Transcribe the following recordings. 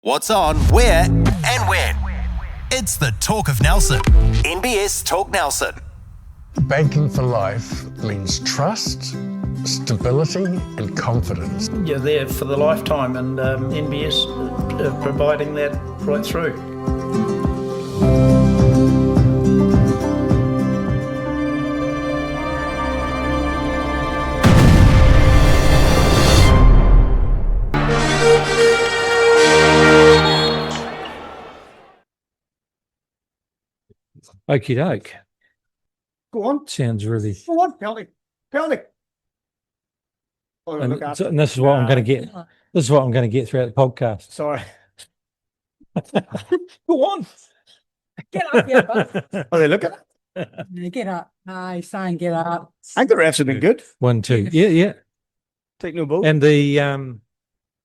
What's on, where, and when. It's the Talk of Nelson. NBS Talk Nelson. Banking for life means trust, stability, and confidence. You're there for the lifetime, and NBS providing that right through. Okie doke. Go on. Sounds really. Go on, penalty. Oh, And, look after. and this is what I'm going to get. This is what I'm going to get throughout the podcast. Sorry. Go on. Get up, yeah, Are they looking? get up. He's saying get up. I think the refs have been good. 1, 2. Yeah. Take no bull. And the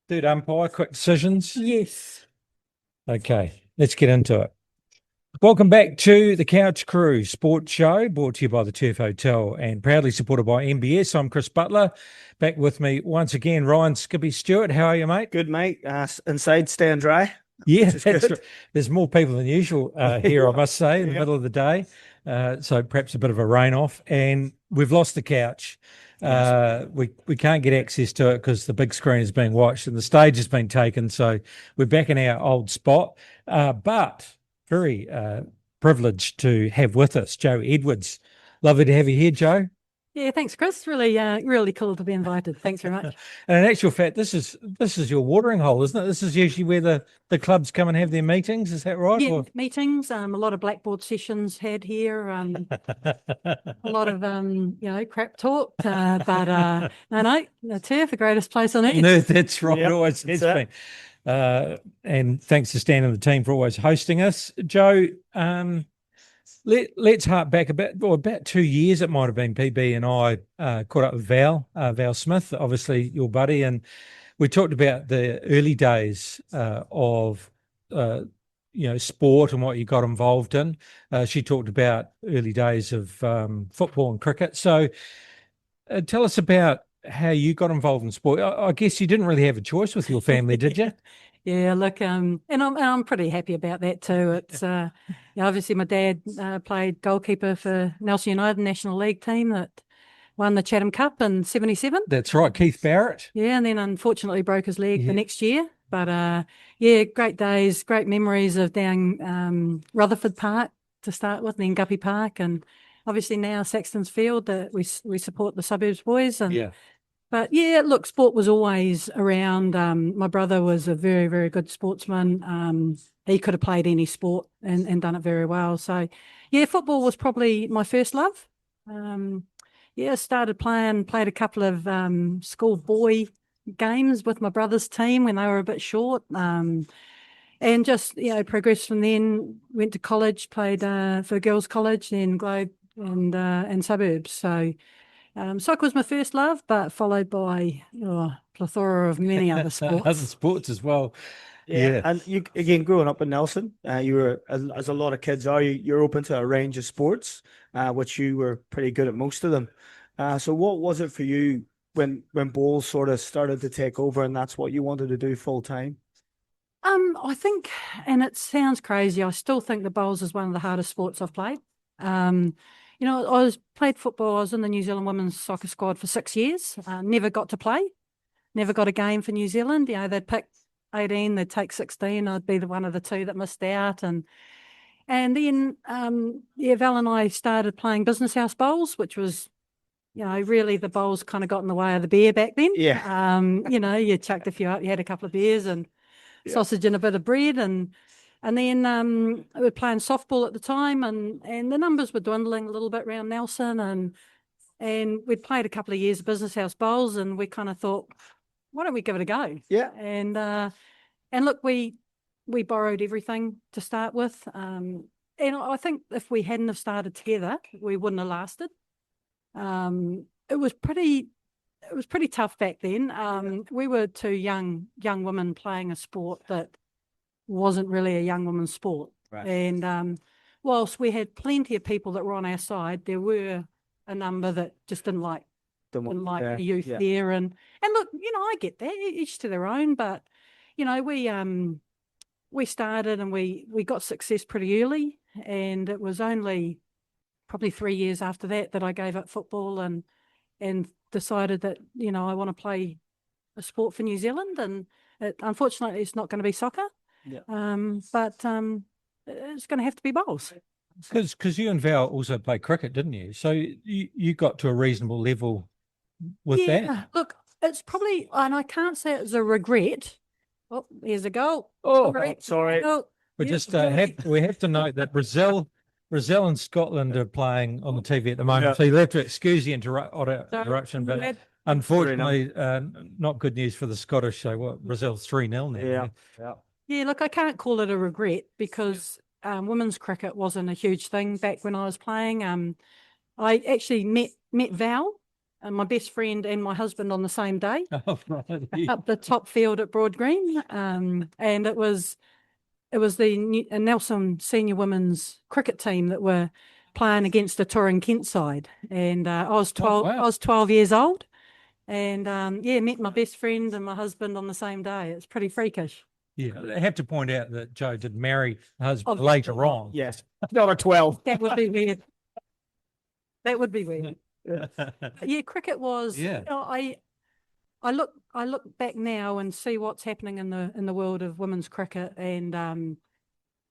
third umpire, quick decisions. Yes. Okay, let's get into it. Welcome back to the Couch Crew Sports Show, brought to you by the Turf Hotel and proudly supported by NBS. I'm Chris Butler. Back with me once again, Ryan Skippy Stewart. How are you, mate? Good, mate. Inside, staying dry. Yeah, Which is good. there's more people than usual here, I must say, in the Yeah. middle of the day. So perhaps a bit of a rain off. And we've lost the couch. We can't get access to it because the big screen is being watched and the stage has been taken. So we're back in our old spot. But very privileged to have with us Joe Edwards. Lovely to have you here, Joe. Yeah, thanks, Chris. Really cool to be invited. Thanks very much. And in actual fact, this is your watering hole, isn't it? This is usually where the clubs come and have their meetings. Is that right? Yeah, Or- meetings, a lot of blackboard sessions had here, a lot of, crap talk, but no, the turf, the greatest place on earth. No, that's right. Yep, It always has that's been. And thanks to Stan and the team for always hosting us. Joe, let's hark back about 2 years it might have been. PB and I caught up with Val Smith, obviously your buddy, and we talked about the early days of sport and what you got involved in. She talked about early days of football and cricket. So tell us about how you got involved in sport. I guess you didn't really have a choice with your family, did you? Yeah, look, and I'm pretty happy about that too. It's obviously my dad played goalkeeper for Nelson United National League team that won the Chatham Cup in '77. That's right, Keith Barrett. Yeah, and then unfortunately broke his leg Yeah. the next year. But great days, great memories of down Rutherford Park to start with, and then Guppy Park, and obviously now Saxton's Field that we support the suburbs boys. And Yeah. but yeah, look, sport was always around. My brother was a very, very good sportsman. He could have played any sport and done it very well. So yeah, football was probably my first love. Started played a couple of school boy games with my brother's team when they were a bit short. And just, progressed from then, went to college, played for girls' college, then Globe and suburbs. So soccer was my first love, but followed by a plethora of many other sports. Other sports as well. Yeah. And you, again, growing up in Nelson, you were, as a lot of kids are, you're open to a range of sports, which you were pretty good at most of them. So what was it for you when bowls sort of started to take over and that's what you wanted to do full time? I think, and it sounds crazy, I still think the bowls is one of the hardest sports I've played. I played football. I was in the New Zealand women's soccer squad for 6 years. Never got to play. Never got a game for New Zealand. They'd pick 18, they'd take 16. I'd be one of the two that missed out. And then, Val and I started playing business house bowls, which was, really the bowls kind of got in the way of the beer back then. Yeah. You chucked a few up, you had a couple of beers and sausage and a bit of bread, and then we were playing softball at the time, and the numbers were dwindling a little bit around Nelson, and we'd played a couple of years of business house bowls, and we kind of thought, why don't we give it a go? Yeah. And look, we borrowed everything to start with, and I think if we hadn't have started together, we wouldn't have lasted. It was pretty tough back then. We were two young women playing a sport that wasn't really a young woman's sport. Right. And whilst we had plenty of people that were on our side, there were a number that just didn't like the youth there. And look, I get that, each to their own, but we we started and we got success pretty early, and it was only probably 3 years after that I gave up football and decided that, you know, I want to play a sport for New Zealand, and unfortunately it's not going to be soccer. Yeah. But it's going to have to be bowls. Because you and Val also played cricket, didn't you? So you got to a reasonable level with that. Look, it's probably, and I can't say it's a regret. Oh, here's a goal. Oh, Sorry. sorry. Oh, We yeah, just sorry. we have to note that Brazil and Scotland are playing on the TV at the moment, Yeah. so you'll have to excuse the interruption. But Sorry. unfortunately, not good news for the Scottish. So Brazil's 3-0 now. Yeah. Yeah, look, I can't call it a regret because women's cricket wasn't a huge thing back when I was playing. I actually met Val, my best friend, and my husband on the same day Oh, right. up the top field at Broad Green, and it was the Nelson senior women's cricket team that were playing against the Turin Kent side, and I was 12. wow. I was 12 years old, and met my best friend and my husband on the same day. It's pretty freakish. Yeah, I have to point out that Joe did marry her husband Oh, later on. Yes. Not 12. That would be weird. That would be weird. Yeah, cricket was. Yeah. You know, I look back now and see what's happening in the world of women's cricket, and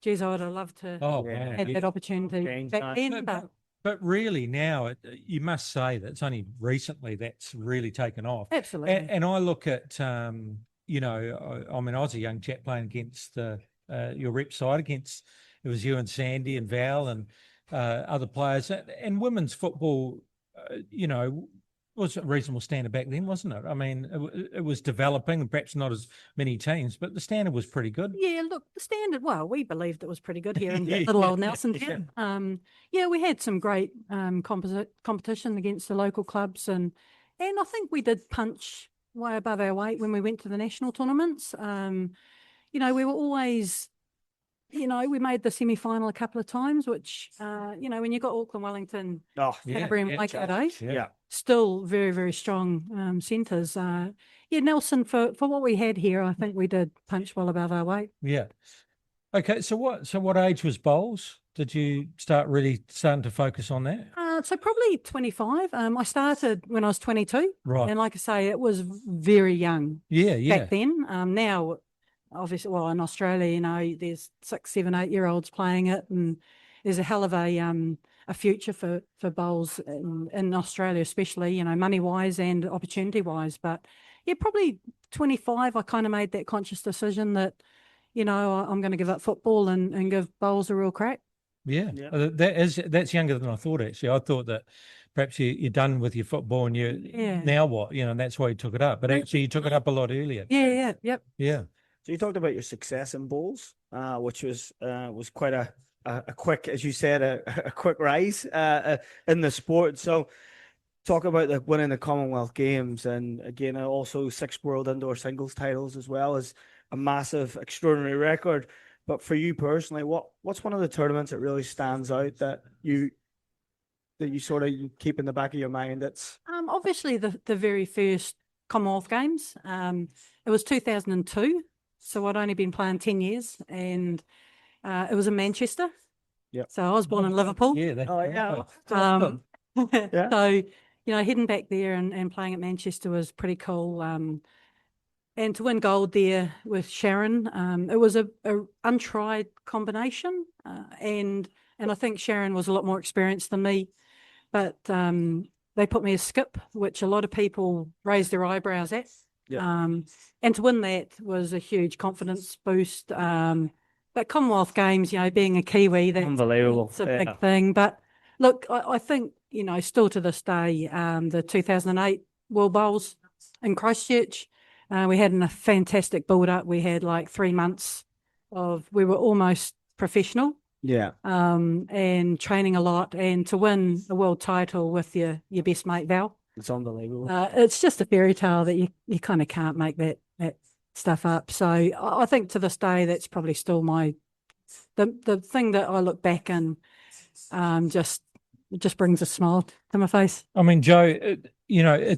geez, I would have loved to Oh, Yeah. man. have that opportunity Change back that. then. But But really now, you must say that it's only recently that's really taken off. absolutely, And I look at, you know, I mean, I was a young chap playing against your rep side against, it was you and Sandy and Val and other players. And women's football, you know, was a reasonable standard back then, wasn't it? I mean, it was developing and perhaps not as many teams, but the standard was pretty good. yeah. Look, the standard. Well, we believed it was pretty good here in Yeah, little old yeah, Nelson town. Yeah, we had some great competition against the local clubs, and I think we did punch way above our weight when we went to the national tournaments. You know, we were always, you know, we made the semi-final a couple of times, which, you know, when you got Auckland, Wellington, Oh, Canterbury and Waikato, yeah. still very, very strong centres. Yeah, Nelson, for what we had here, I think we did punch well above our weight. Yeah. Okay. So what age was bowls? Did you starting to focus on that? So probably 25. I started when I was 22. Right. And like I say, it was very young Yeah. back then. Now, obviously, well, in Australia, you know, there's 6, 7, 8-year-olds playing it, and there's a hell of a future for bowls in Australia, especially, you know, money-wise and opportunity-wise. But yeah, probably 25, I kind of made that conscious decision that, you know, I'm going to give up football and give bowls a real crack. Yeah. Yeah. That's younger than I thought, actually. I thought that perhaps you're done with your football and now what? You know, and that's why you took it up. But actually you took it up a lot earlier. Yeah, yep. Yeah. So you talked about your success in bowls, which was quite a quick, as you said, a quick rise in the sport. So talk about the winning the Commonwealth Games, and again also 6 world indoor singles titles as well as a massive, extraordinary record. But for you personally, what's one of the tournaments that really stands out that you sort of keep in the back of your mind? That's Obviously the very first Commonwealth Games. It was 2002, so I'd only been playing 10 years, and it was in Manchester. Yep. So I was born in Liverpool. Yeah. Um, Yeah. So, you know, heading back there and playing at Manchester was pretty cool. And to win gold there with Sharon, it was a untried combination, and I think Sharon was a lot more experienced than me, but they put me as skip, which a lot of people raised their eyebrows at. Yeah. And to win that was a huge confidence boost. But Commonwealth Games, you know, being a Kiwi, that's unbelievable. it's a big thing. But look, I think, you know, still to this day, the 2008 World Bowls in Christchurch, we had a fantastic build up. We had like 3 months we were almost professional. Yeah. And training a lot, and to win a world title with your best mate Val, It's unbelievable. it's just a fairy tale that you kind of can't make that stuff up. So I think to this day that's probably still the thing that I look back and just brings a smile to my face. I mean, Joe, you know,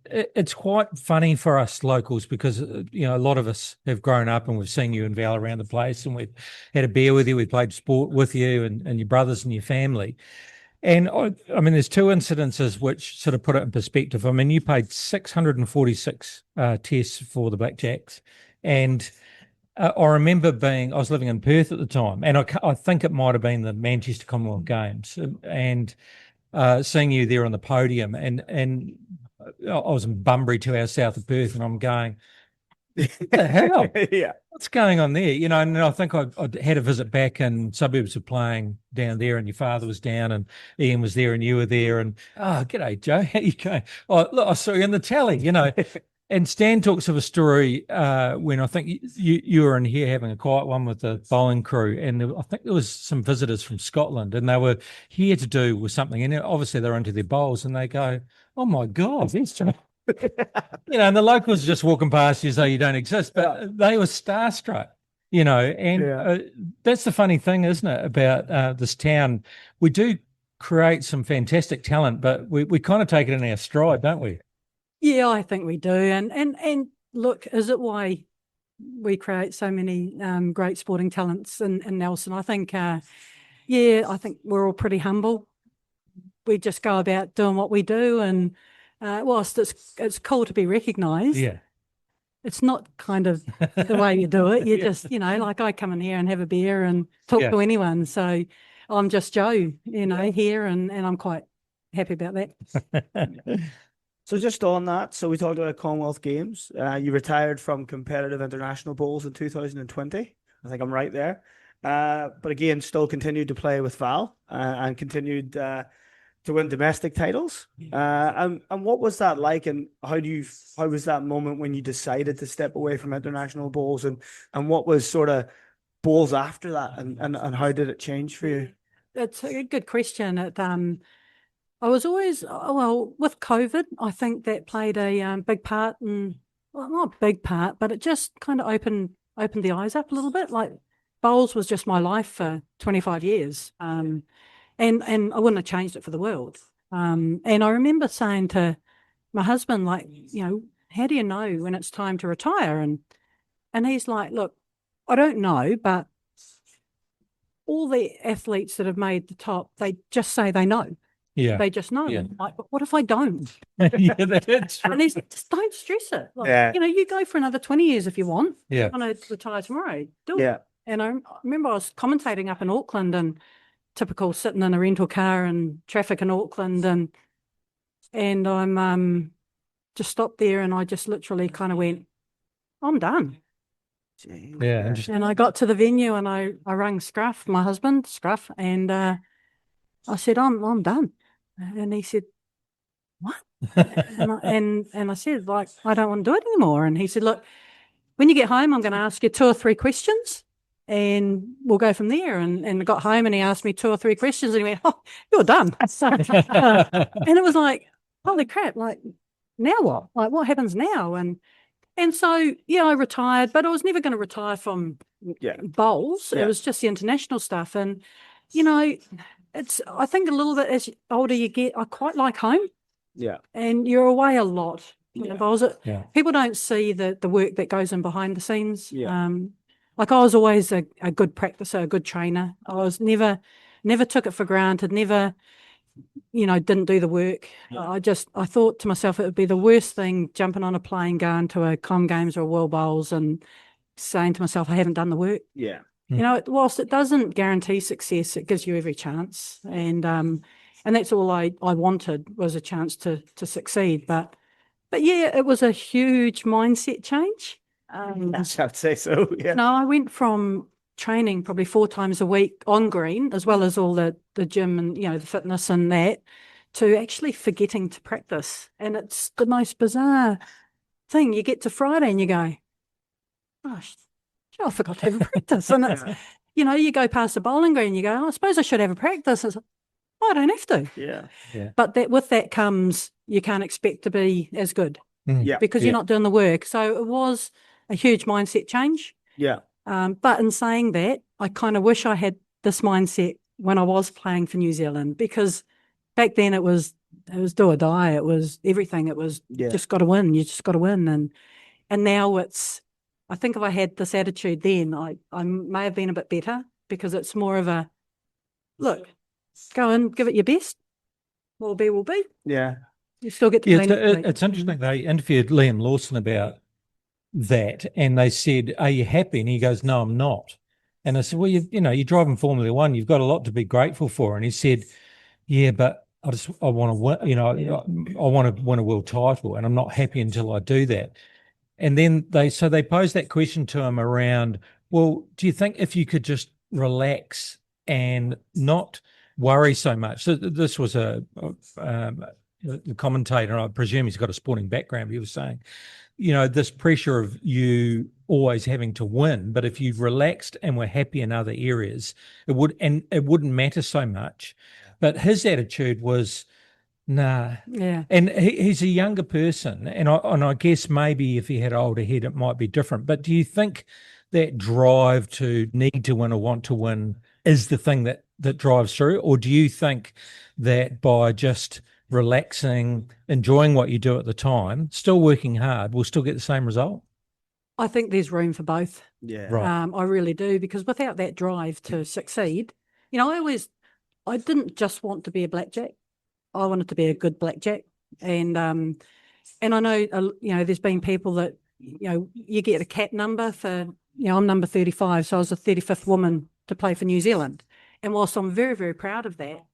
it's quite funny for us locals because, a lot of us have grown up and we've seen you and Val around the place, and we've had a beer with you, we've played sport with you and your brothers and your family. And I mean, there's two incidences which sort of put it in perspective. I mean, you played 646 tests for the Blackjacks. And I remember I was living in Perth at the time, and I think it might have been the Manchester Commonwealth Games, and seeing you there on the podium. And I was in Bunbury, 2 hours south of Perth, and I'm going, what the hell? Yeah. What's going on there? And I think I had a visit back, and suburbs were playing down there, and your father was down, and Ian was there, and you were there, and g'day, Joe, how you going? Oh, look, I saw you in the tally, And Stan talks of a story when I think you were in here having a quiet one with the bowling crew, and I think there was some visitors from Scotland, and they were here to do with something, and obviously they're into their bowls, and they go, "Oh my God, there's Joe." And the locals are just walking past you as though you don't exist, but they were starstruck, and that's the funny thing, isn't it, about this town? We do create some fantastic talent, but we kind of take it in our stride, don't we? Yeah, I think we do. And look, is it why we create so many great sporting talents in Nelson? I think, I think we're all pretty humble. We just go about doing what we do, and whilst it's cool to be recognised, it's not kind of the way you do it. You just, like I come in here and have a beer and talk to anyone. So I'm just Joe, here, and I'm quite happy about that. So just on that, so we talked about Commonwealth Games. You retired from competitive international bowls in 2020. I think I'm right there. But again, still continued to play with Val and continued to win domestic titles. And what was that like? And how was that moment when you decided to step away from international bowls? And what was sort of bowls after that? And how did it change for you? It's a good question. I was always, with COVID, I think that played a big part not a big part, but it just kind of opened the eyes up a little bit. Like bowls was just my life for 25 years. And I wouldn't have changed it for the world. And I remember saying to my husband, like, how do you know when it's time to retire? And he's like, look, I don't know, but all the athletes that have made the top, they just say they know. Yeah. They just know. Yeah. Like, but what if I don't? Yeah, that's right. And he's just don't stress it. Like, you go for another 20 years if you want. Yeah. I'm going to retire tomorrow. Do it. Yeah. And I remember I was commentating up in Auckland, and typical sitting in a rental car and traffic in Auckland, and I'm just stopped there, and I just literally kind of went, I'm done. Yeah, interesting. And I got to the venue, and I rang Scruff, my husband, and I said, I'm done. And he said, what? and I said, like, I don't want to do it anymore. And he said, look, when you get home, I'm going to ask you 2 or 3 questions, and we'll go from there. And I got home, and he asked me 2 or 3 questions, and he went, oh, you're done. And it was like, holy crap, like, now what? Like, what happens now? And so, I retired, but I was never going to retire from bowls. It was just the international stuff. And, I think a little bit as older you get, I quite like home. Yeah. And you're away a lot. Bowls. People don't see the work that goes in behind the scenes. Yeah. Like I was always a good practicer, a good trainer. I was never took it for granted, never, didn't do the work. Yeah. I thought to myself it would be the worst thing jumping on a plane, going to a Com Games or a World Bowls and saying to myself, I haven't done the work. Yeah. Whilst it doesn't guarantee success, it gives you every chance. And that's all I wanted, was a chance to succeed. But yeah, it was a huge mindset change. I'd say so, yeah. No, I went from training probably 4 times a week on green, as well as all the gym and, the fitness and that, to actually forgetting to practice. And it's the most bizarre thing. You get to Friday and you go, gosh, I forgot to have a practice. And it's, you go past the bowling green and you go, I suppose I should have a practice. It's like, I don't have to. Yeah. Yeah. But with that comes, you can't expect to be as good. Yeah. Because you're not doing the work. So it was a huge mindset change. Yeah. But in saying that, I kind of wish I had this mindset when I was playing for New Zealand, because back then it was It was do or die. It was everything. It was just got to win. You just got to win. And now I think if I had this attitude then, I may have been a bit better, because it's more of a, look, go and give it your best. What will be, will be. Yeah. You still get to play. It's interesting. They interviewed Liam Lawson about that, and they said, "Are you happy?" And he goes, "No, I'm not." And I said, "Well, you're driving Formula One. You've got a lot to be grateful for." And he said, "Yeah, but I want to win. I want to win a world title, and I'm not happy until I do that." And then they posed that question to him around, well, do you think if you could just relax and not worry so much? So this was a commentator, I presume he's got a sporting background. He was saying, this pressure of you always having to win, but if you relaxed and were happy in other areas, it wouldn't matter so much. But his attitude was, nah. Yeah. And he's a younger person, and I guess maybe if he had an older head, it might be different. But do you think that drive to need to win or want to win is the thing that drives through? Or do you think that by just relaxing, enjoying what you do at the time, still working hard, we'll still get the same result? I think there's room for both. Yeah. Right. I really do, because without that drive to succeed, I didn't just want to be a blackjack. I wanted to be a good blackjack. And I know, there's been people that, you get a cat number for, I'm number 35, so I was the 35th woman to play for New Zealand. And whilst I'm very, very proud of that,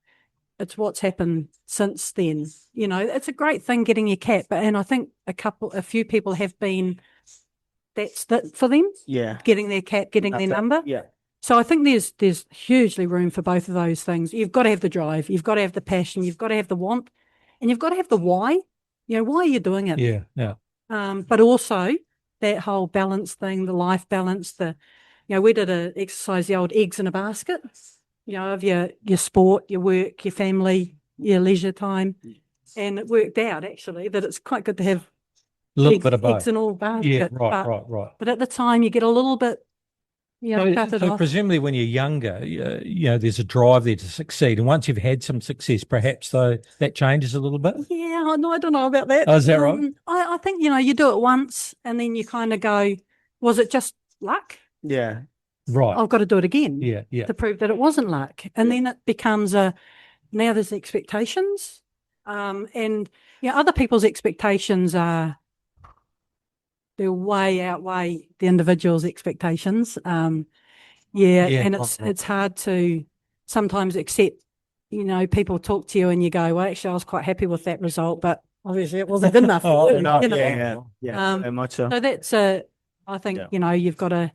it's what's happened since then. It's a great thing getting your cat, and I think a few people have been, that's that for them. Yeah. Getting their cat, getting their number. Yeah. So I think there's hugely room for both of those things. You've got to have the drive, you've got to have the passion, you've got to have the want, and you've got to have the why. Why are you doing it? Yeah, yeah. But also that whole balance thing, the life balance, we did an exercise, the old eggs in a basket, of your sport, your work, your family, your leisure time. And it worked out actually that it's quite good to have a little bit of both. Eggs in all basket. Yeah, right. But at the time you get a little bit, cut it so off. presumably when you're younger, there's a drive there to succeed. And once you've had some success, perhaps though that changes a little bit. Yeah, no, I don't know about that. Oh, is that right? I think, you do it once and then you kind of go, was it just luck? Yeah. Right. I've got to do it again. Yeah. To prove that it wasn't luck. And then it becomes now there's expectations. And other people's expectations they way outweigh the individual's expectations. And it's hard to sometimes accept, people talk to you and you go, well, actually, I was quite happy with that result, but obviously it wasn't good enough. Very much so. So that's I think, you've got to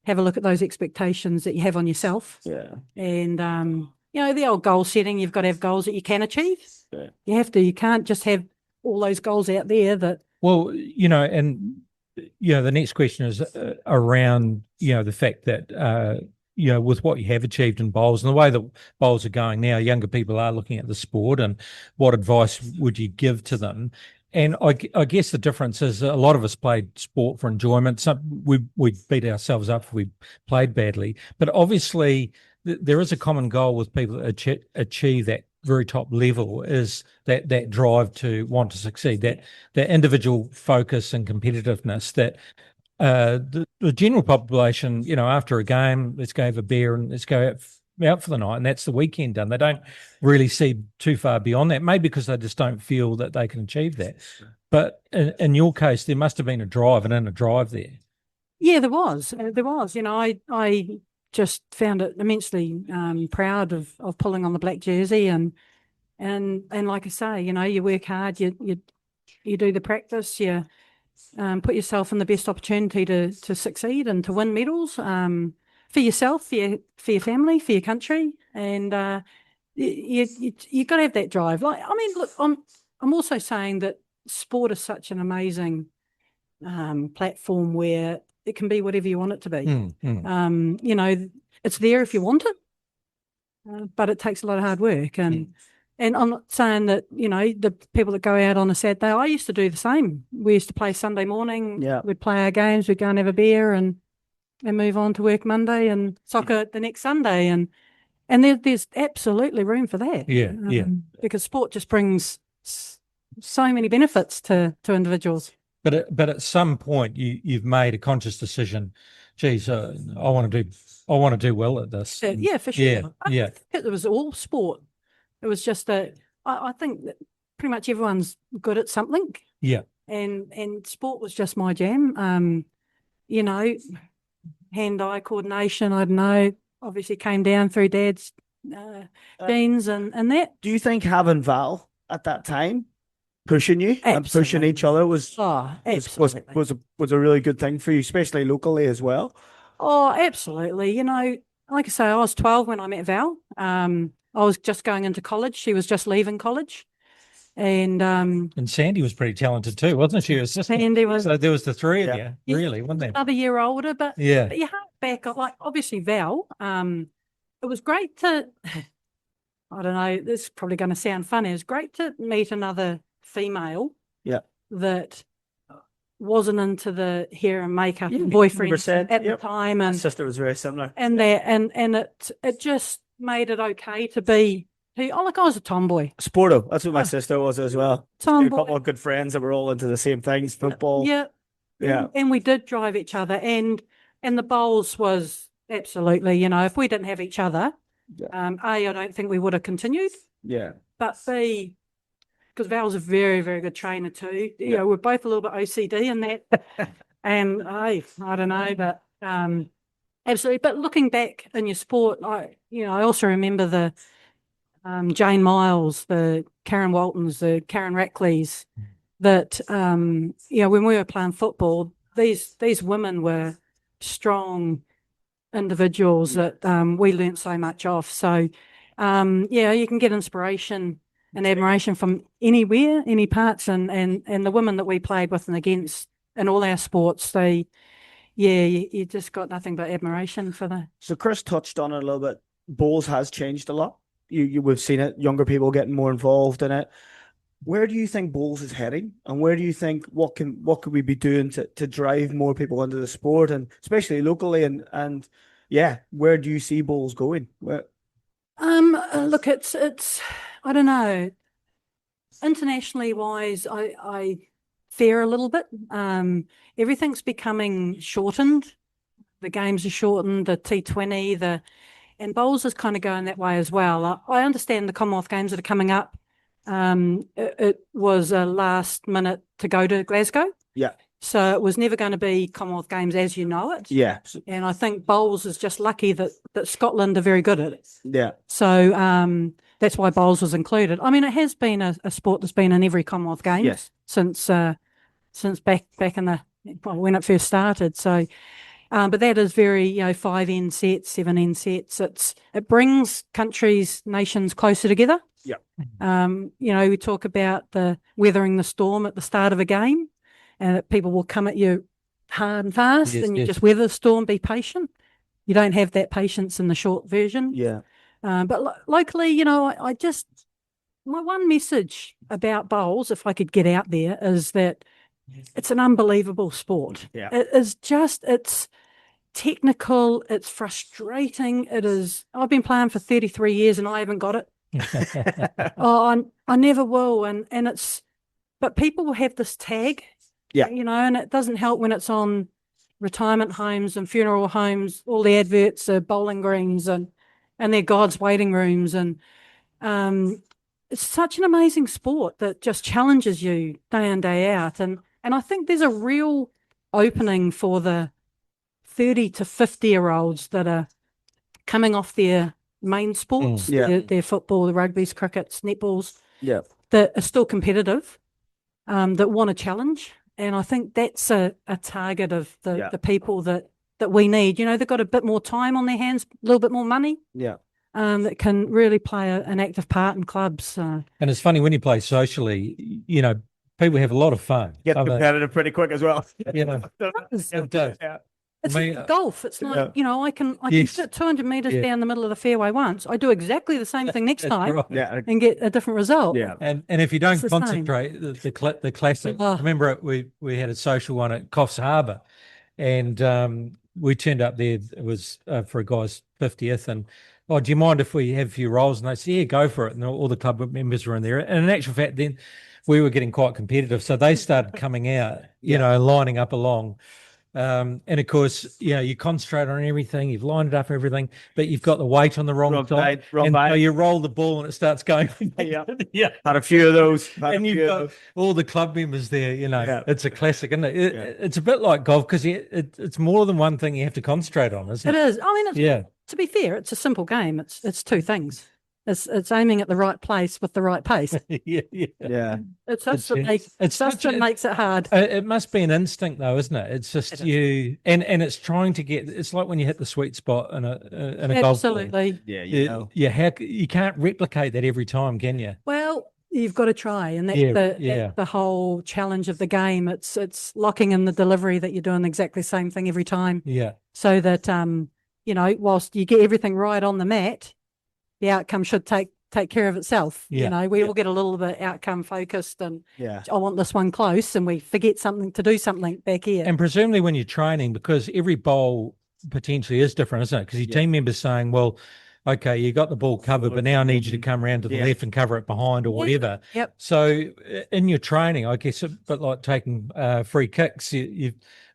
have a look at those expectations that you have on yourself. Yeah. And, the old goal setting, you've got to have goals that you can achieve. Yeah. You can't just have all those goals out there that. Well, and the next question is around, the fact that, with what you have achieved in bowls and the way that bowls are going now, younger people are looking at the sport, and what advice would you give to them? And I guess the difference is a lot of us played sport for enjoyment. We beat ourselves up if we played badly. But obviously there is a common goal with people that achieve that very top level, is that drive to want to succeed, that individual focus and competitiveness that the general population, after a game, let's go have a beer and let's go out for the night, and that's the weekend done. They don't really see too far beyond that, maybe because they just don't feel that they can achieve that. But in your case, there must have been a drive and in a drive there. Yeah, there was. I just found it immensely proud of pulling on the black jersey, and like I say, you work hard, you do the practice, you put yourself in the best opportunity to succeed and to win medals. For yourself, for your family, for your country, and you got to have that drive. Look, I'm also saying that sport is such an amazing platform where it can be whatever you want it to be. It's there if you want it, but it takes a lot of hard work. And I'm not saying that the people that go out on a Saturday. I used to do the same. We used to play Sunday morning. Yeah. We'd play our games. We'd go and have a beer and move on to work Monday and soccer the next Sunday. And there's absolutely room for that. Yeah. Because sport just brings so many benefits to individuals. But at some point, you've made a conscious decision. Geez, I want to do well at this. Yeah, for sure. Yeah. It was all sport. It was just I think that pretty much everyone's good at something. Yeah. And sport was just my jam. You know, hand-eye coordination, I don't know, obviously came down through Dad's genes and that. Do you think having Val at that time pushing you and pushing each other was a really good thing for you, especially locally as well? Oh, absolutely. You know, like I say, I was 12 when I met Val. I was just going into college. She was just leaving college. And Sandy was pretty talented too, wasn't she? Sandy was. So there was the three of you, really, wasn't there? Another year older, but you hark back, like obviously Val, it was great to, I don't know, this is probably going to sound funny. It was great to meet another female that wasn't into the hair and makeup and boyfriend at the time. And my sister was very similar. And it just made it okay to be, I was a tomboy. Sporto. That's what my sister was as well. Tomboy. A couple of good friends that were all into the same things, football. Yeah. And we did drive each other. And the bowls was absolutely, you know, if we didn't have each other, I don't think we would have continued. Yeah. But B, because Val's a very, very good trainer too. You know, we're both a little bit OCD in that. And I don't know, but absolutely. But looking back in your sport, I also remember the Jane Miles, the Karen Waltons, the Karen Rackleys, that, when we were playing football, these women were strong individuals that we learnt so much off. So, you can get inspiration and admiration from anywhere, any parts, and the women that we played with and against in all our sports, you just got nothing but admiration for them. So Chris touched on it a little bit. Bowls has changed a lot. We've seen it, younger people getting more involved in it. Where do you think bowls is heading, and where do you think what could we be doing to drive more people into the sport, and especially locally, and where do you see bowls going? Look, it's I don't know. Internationally wise, I fear a little bit. Everything's becoming shortened. The games are shortened. The T20, and bowls is kind of going that way as well. I understand the Commonwealth Games that are coming up. It was a last minute to go to Glasgow. Yeah. So it was never going to be Commonwealth Games as you know it. Yeah. And I think bowls is just lucky that Scotland are very good at it. Yeah. So that's why bowls was included. I mean, it has been a sport that's been in every Commonwealth Games since back in when it first started. So, but that is very 5 end sets, 7 end sets. It brings countries, nations closer together. Yeah. We talk about the weathering the storm at the start of a game, and that people will come at you hard and fast, and you just weather the storm, be patient. You don't have that patience in the short version. Yeah. But locally, my one message about bowls, if I could get out there, is that it's an unbelievable sport. Yeah. It's technical, it's frustrating. It is. I've been playing for 33 years and I haven't got it. I never will. And but people will have this tag. Yeah. And it doesn't help when it's on retirement homes and funeral homes. All the adverts are bowling greens and they're God's waiting rooms. And it's such an amazing sport that just challenges you day in, day out. And I think there's a real opening for the 30 to 50-year-olds that are coming off their main sports, their football, the rugby's, crickets, netballs, that are still competitive, that want a challenge. And I think that's a target of the people that we need. They've got a bit more time on their hands, a little bit more money. Yeah. That can really play an active part in clubs. And it's funny, when you play socially, people have a lot of fun. Get competitive pretty quick as well. It's like golf. It's like, I can sit 200 metres down the middle of the fairway once. I do exactly the same thing next time and get a different result. Yeah. And if you don't concentrate, the classic, remember we had a social one at Coffs Harbour, and we turned up there. It was for a guy's 50th, and do you mind if we have a few rolls? And they said, yeah, go for it. And all the club members were in there. And in actual fact, then we were getting quite competitive, so they started coming out, lining up along. And of course, you concentrate on everything, you've lined it up everything, but you've got the weight on the wrong side. So you roll the ball and it starts going. Yeah. Had a few of those. And you've got all the club members there, It's a classic, isn't it? It's a bit like golf because it's more than one thing you have to concentrate on, isn't it? It is. I mean, to be fair, it's a simple game. It's two things. It's aiming at the right place with the right pace. Yeah. It's just that makes it hard. It must be an instinct, though, isn't it? It's just and it's trying to get. It's like when you hit the sweet spot in a golf ball. Absolutely. Yeah. You can't replicate that every time, can you? Well, you've got to try, and that's the whole challenge of the game. It's locking in the delivery that you're doing the exactly same thing every time. Yeah. So that whilst you get everything right on the mat, the outcome should take care of itself. Yeah. We all get a little bit outcome focused and I want this one close, and we forget to do something back here. And presumably when you're training, because every bowl potentially is different, isn't it? Because your team member's saying, well, okay, you got the ball covered, but now I need you to come around to the left and cover it behind or whatever. Yep. So in your training, I guess a bit like taking free kicks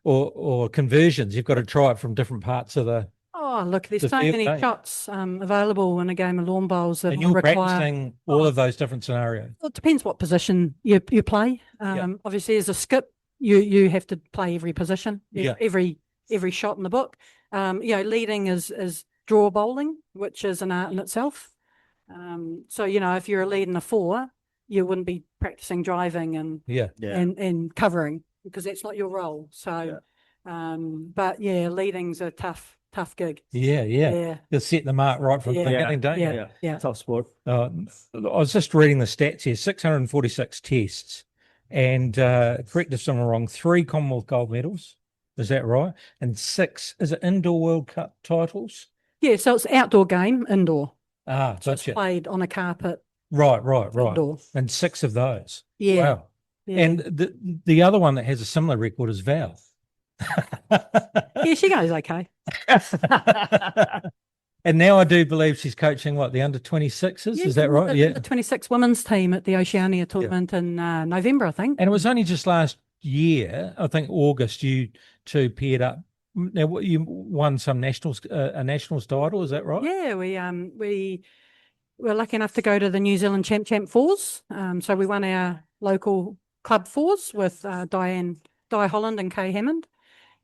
or conversions, you've got to try it from different parts of the. Oh, look, there's so many shots available in a game of lawn bowls that and you're require practicing all of those different scenarios. Well, it depends what position you play. Obviously, as a skip, you have to play every position, every shot in the book. Leading is draw bowling, which is an art in itself. So if you're a lead in a 4, you wouldn't be practicing driving and covering because that's not your role. So, but leading's a tough gig. Yeah. You'll set the mark right from the beginning, don't you? Yeah. Tough sport. I was just reading the stats here, 646 tests, and correct if I'm wrong, 3 Commonwealth gold medals. Is that right? And 6, is it indoor World Cup titles? Yeah, so it's outdoor game, indoor. Ah, So gotcha. it's played on a carpet. Right. Indoor. And 6 of those. Yeah. Wow. Yeah. And the other one that has a similar record is Val. Yeah, she goes okay. And now I do believe she's coaching the under 26s. Is that right? The 26 women's team at the Oceania tournament in November, I think. And it was only just last year, I think August, you two paired up. Now you won some a nationals title. Is that right? Yeah, we were lucky enough to go to the New Zealand Champ Fours. So we won our local club fours with Di Holland and Kay Hammond.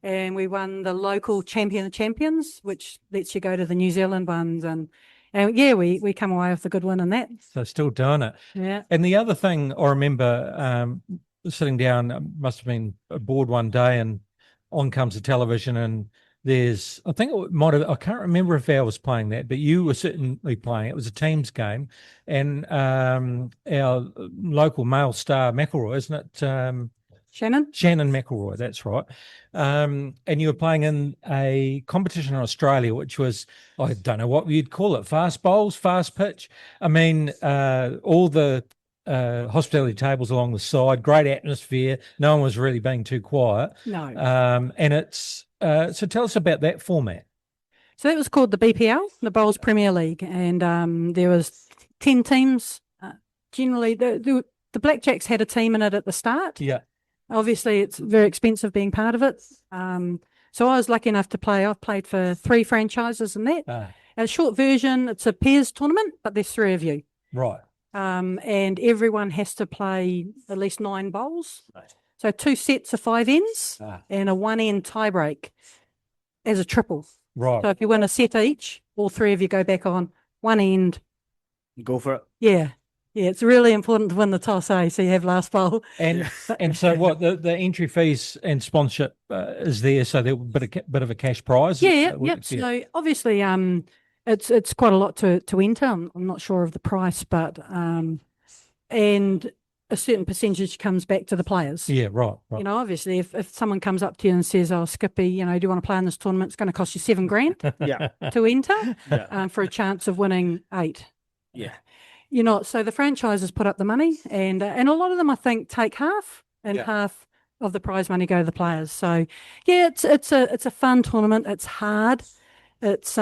And we won the local Champion of Champions, which lets you go to the New Zealand ones. And we come away with a good win in that. So still doing it. Yeah. And the other thing I remember sitting down, must have been bored one day, and on comes the television, and there's, I think it might have, I can't remember if Val was playing that, but you were certainly playing. It was a teams game, and our local male star McElroy, isn't it? Shannon McElroy, that's right. And you were playing in a competition in Australia, which was, I don't know what you'd call it, fast bowls, fast pitch. I mean, all the hospitality tables along the side, great atmosphere. No one was really being too quiet. No. And it's, so tell us about that format. So that was called the BPL, the Bowls Premier League. And there was 10 teams. Generally, the Blackjacks had a team in it at the start. Yeah. Obviously, it's very expensive being part of it. So I was lucky enough to play. I've played for 3 franchises in that. A short version, it's a pairs tournament, but there's 3 of you. Right. And everyone has to play at least 9 bowls. Right. So 2 sets of 5 ends and a 1-end tie break as a triple. Right. So if you win a set each, all 3 of you go back on 1 end. Go for it. Yeah. Yeah, it's really important to win the toss, so you have last bowl. And so what, the entry fees and sponsorship is there, so there's a bit of a cash prize? Yeah. So obviously it's quite a lot to enter. I'm not sure of the price, but and a certain percentage comes back to the players. Yeah, right. Obviously if someone comes up to you and says, oh, Skippy, do you want to play in this tournament? It's going to cost you $7,000 to enter for a chance of winning 8. Yeah. So the franchises put up the money, and a lot of them, I think, take half and half of the prize money go to the players. So yeah, it's a fun tournament. It's hard. It's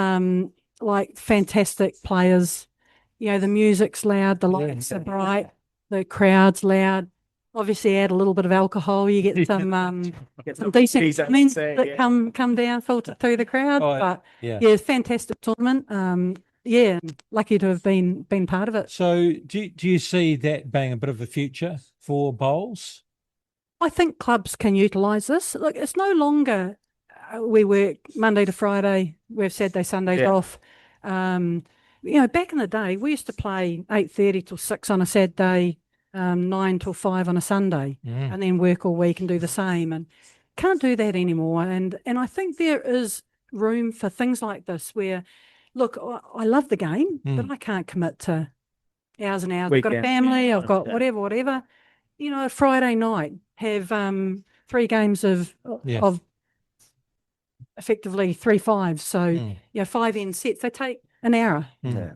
like fantastic players. You know, the music's loud, the lights are bright, the crowd's loud. Obviously, add a little bit of alcohol, you get some decent men that come down, filter through the crowd. But yeah, fantastic tournament. Yeah, lucky to have been part of it. So do you see that being a bit of a future for bowls? I think clubs can utilise this. Look, it's no longer we work Monday to Friday, we have Saturday, Sundays off. You know, back in the day, we used to play 8:30 till 6 on a Saturday, 9 till 5 on a Sunday, and then work all week and do the same. And can't do that anymore. And I think there is room for things like this where, look, I love the game, but I can't commit to hours and hours. I've got a family, I've got whatever. You know, a Friday night, have 3 games of effectively 3 5s. So, you know, 5 end sets. They take an hour.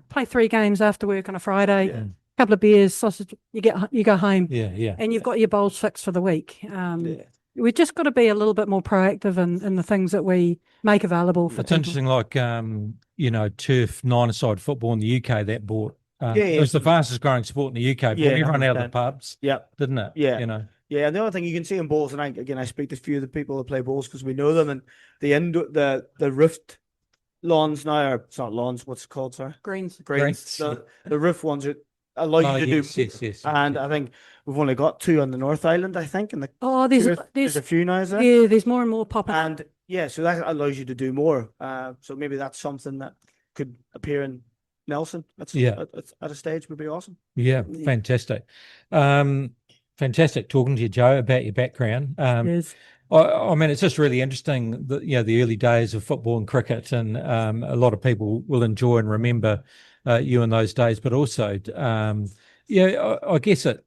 Play 3 games after work on a Friday, couple of beers, sausage, you go home. And you've got your bowls fixed for the week. We've just got to be a little bit more proactive in the things that we make available for It's people. interesting, like, you know, turf 9-a-side football in the UK that bought, it was the fastest growing sport in the UK, brought everyone out of the pubs, didn't it? You know. Yeah, and the other thing you can see in bowls, and I speak to a few of the people that play bowls because we know them, and the roofed lawns now are, it's not lawns, what's it called, sorry? Greens. The roof ones allow you to do. Yes. And I think we've only got 2 on the North Island, I think. And There's a few now, is there? Yeah, there's more and more popping. And yeah, so that allows you to do more. So maybe that's something that could appear in Nelson. At a stage would be awesome. Yeah, fantastic. Fantastic talking to you, Joe, about your background. Yes. I mean, it's just really interesting that, you know, the early days of football and cricket, and a lot of people will enjoy and remember you in those days. But also, I guess it,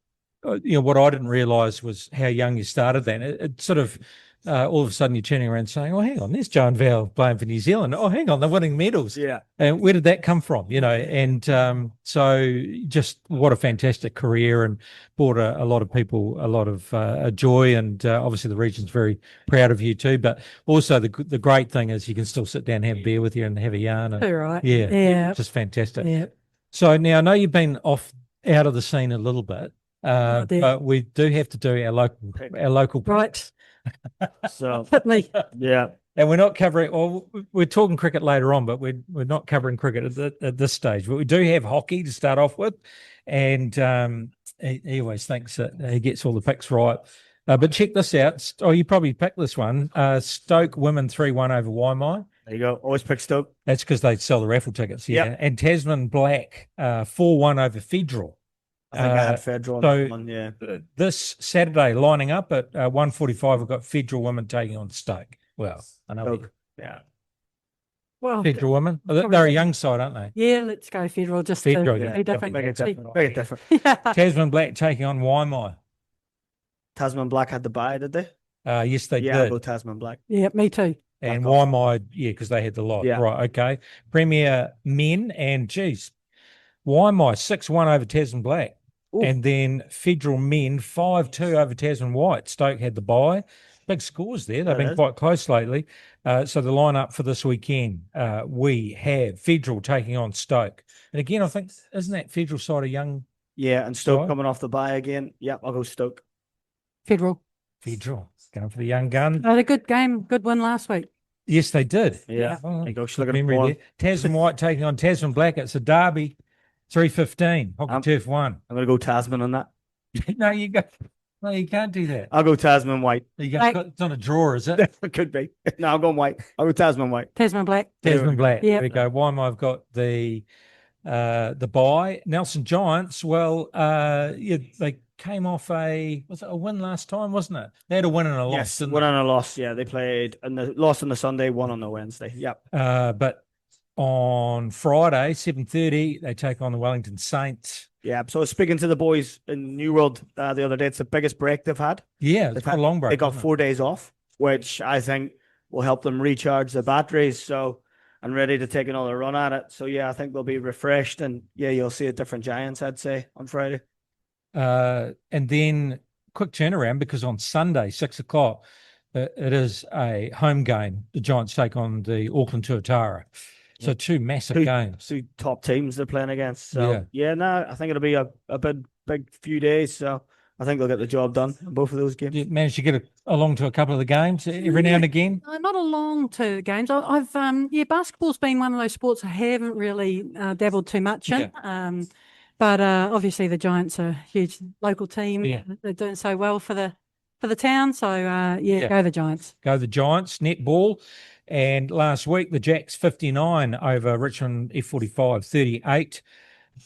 you know, what I didn't realise was how young you started then. It sort of, all of a sudden you're turning around saying, oh, hang on, there's Joe and Val playing for New Zealand. Oh, hang on, they're winning medals. Yeah. And where did that come from? You know, and so just what a fantastic career, and brought a lot of people a lot of joy. And obviously the region's very proud of you too. But also the great thing is you can still sit down, have a beer with you and have a yarn. And, right. Yeah. Just fantastic. Yeah. So now I know you've been out of the scene a little bit, but we do have to do our local Right. So Hit me. yeah. And we're not covering, well, we're talking cricket later on, but we're not covering cricket at this stage. But we do have hockey to start off with. And he always thinks that he gets all the picks right. But check this out. Oh, you probably picked this one. Stoke women 3-1 over Waimai. There you go. Always pick Stoke. That's because they sell the raffle tickets. Yeah. Yep. And Tasman Black 4-1 over Federal. I think I had Federal on that one, yeah. This Saturday, lining up at 1:45, we've got Federal women taking on Stoke. Well, I know. Yeah. Well, Federal women. They're a young side, aren't they? yeah, let's go Federal just Federal, to be different. Make it different. Yeah. Tasman Black taking on Waimai. Tasman Black had the bye, did they? Yes, they I'll did. go Tasman Black. Yeah, me too. And Waimai, because they had the lot. Yeah. Right, okay. Premier men, and geez, Waimai 6-1 over Tasman Black. Ooh. And then Federal men 5-2 over Tasman White. Stoke had the bye. Big scores there. They've been quite close lately. So the lineup for this weekend, we have Federal taking on Stoke. And again, I think, isn't that Federal side a young? Yeah, and Stoke coming off the bye again. Yep, I'll go Stoke. Federal. Going for the young gun. Had a good game, good win last week. Yes, they did. Yeah. Oh, there you go. Look at memory there. Tasman White taking on Tasman Black. It's a derby. 3:15. Hockey Turf 1. I'm going to go Tasman on that. No, you can't do that. I'll go Tasman White. It's not a draw, is it? It could be. No, I'm going White. I'll go Tasman White. Tasman Black. Tasman Black. Yep. There we go. Waimai have got the bye. Nelson Giants, well, they came off was it a win last time, wasn't it? They had a win and a loss. Yes, win and a loss. Yeah, they played and lost on the Sunday, won on the Wednesday. Yep. But on Friday, 7:30, they take on the Wellington Saints. Yeah, so I was speaking to the boys in New World the other day. It's the biggest break they've had. Yeah, it's a long break. They got 4 days off, which I think will help them recharge the batteries. So, and ready to take another run at it. So, yeah, I think they'll be refreshed. And, yeah, you'll see a different Giants, I'd say, on Friday. And then quick turnaround because on Sunday, 6:00, it is a home game. The Giants take on the Auckland Tuatara. So two massive games. Two top teams they're playing against. So no, I think it'll be a big few days. So I think they'll get the job done in both of those games. You managed to get along to a couple of the games every now and again? Not along to games. I've basketball's been one of those sports I haven't really dabbled too much in. Yeah. But obviously the Giants are a huge local team. Yeah. They're doing so well for the town. So go the Giants. Go the Giants. Netball. And last week, the Jacks 59 over Richmond F45 38.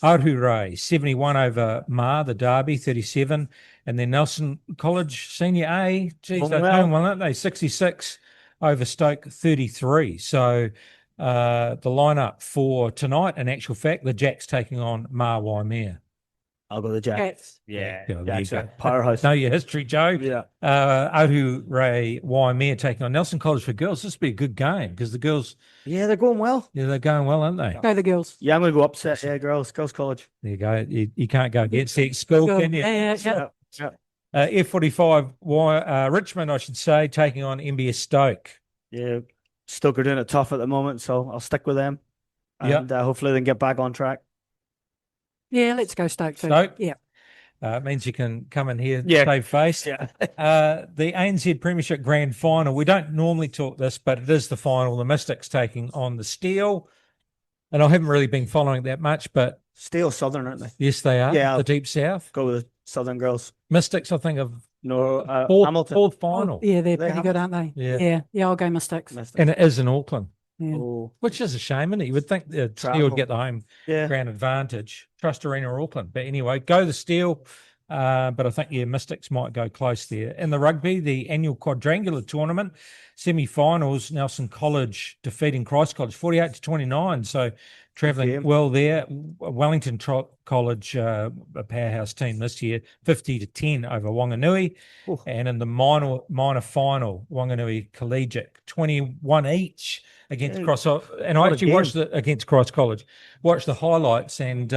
Aotearoa 71 over Mar, the Derby 37. And then Nelson College Senior A, geez, they're doing well, aren't they? 66 over Stoke 33. So the lineup for tonight, in actual fact, the Jacks taking on Mar Waimea. I'll go the Jacks. Yeah, Jacks are powerhouse. Know your history, Joe. Yeah. Aotearoa Waimea taking on Nelson College for girls. This will be a good game because the girls. Yeah, they're going well. Yeah, they're going well, aren't they? Go the girls. Yeah, I'm going to go upset. Yeah, girls college. There you go. You can't go against the school, can you? Yeah. F45 Richmond, I should say, taking on MBS Stoke. Yeah, Stoke are doing it tough at the moment, so I'll stick with them. And hopefully they can get back on track. Yeah, let's go Stoke too. Stoke? Yeah. It means you can come in here, Yeah. save face. Yeah. The ANZ Premiership Grand Final. We don't normally talk this, but it is the final. The Mystics taking on the Steel. And I haven't really been following that much, but Steel Southern, aren't they? yes, they are. Yeah. The Deep South. Go with the Southern girls. Mystics, I think, of No, Hamilton. fourth final. Yeah, they're They pretty good, aren't they? Yeah. Yeah, I'll go Mystics. And it is in Auckland, Yeah. Oh, which is a shame, isn't it? You would think the Steel Travel. would get the home yeah. ground advantage. Trust Arena Auckland. But anyway, go the Steel. But I think, Mystics might go close there. In the rugby, the annual quadrangular tournament, semi-finals, Nelson College defeating Christ College 48-29. So travelling well there. Wellington College, a powerhouse team this year, 50-10 over Wanganui. Ooh. And in the minor final, Wanganui Collegiate, 21 each against Cross. And I What a actually game. watched against Christ College, watched the highlights, and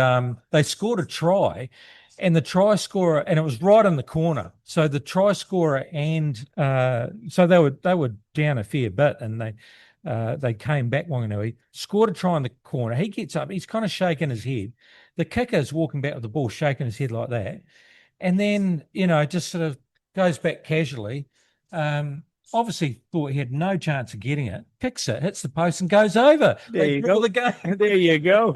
they scored a try. And the try scorer, and it was right in the corner. So the try scorer, and so they were down a fair bit, and they came back. Wanganui scored a try in the corner. He gets up, he's kind of shaking his head. The kicker's walking back with the ball, shaking his head like that, and then just sort of goes back casually. Obviously thought he had no chance of getting it. Kicks it, hits the post, and goes over. There you go. The game. There you go.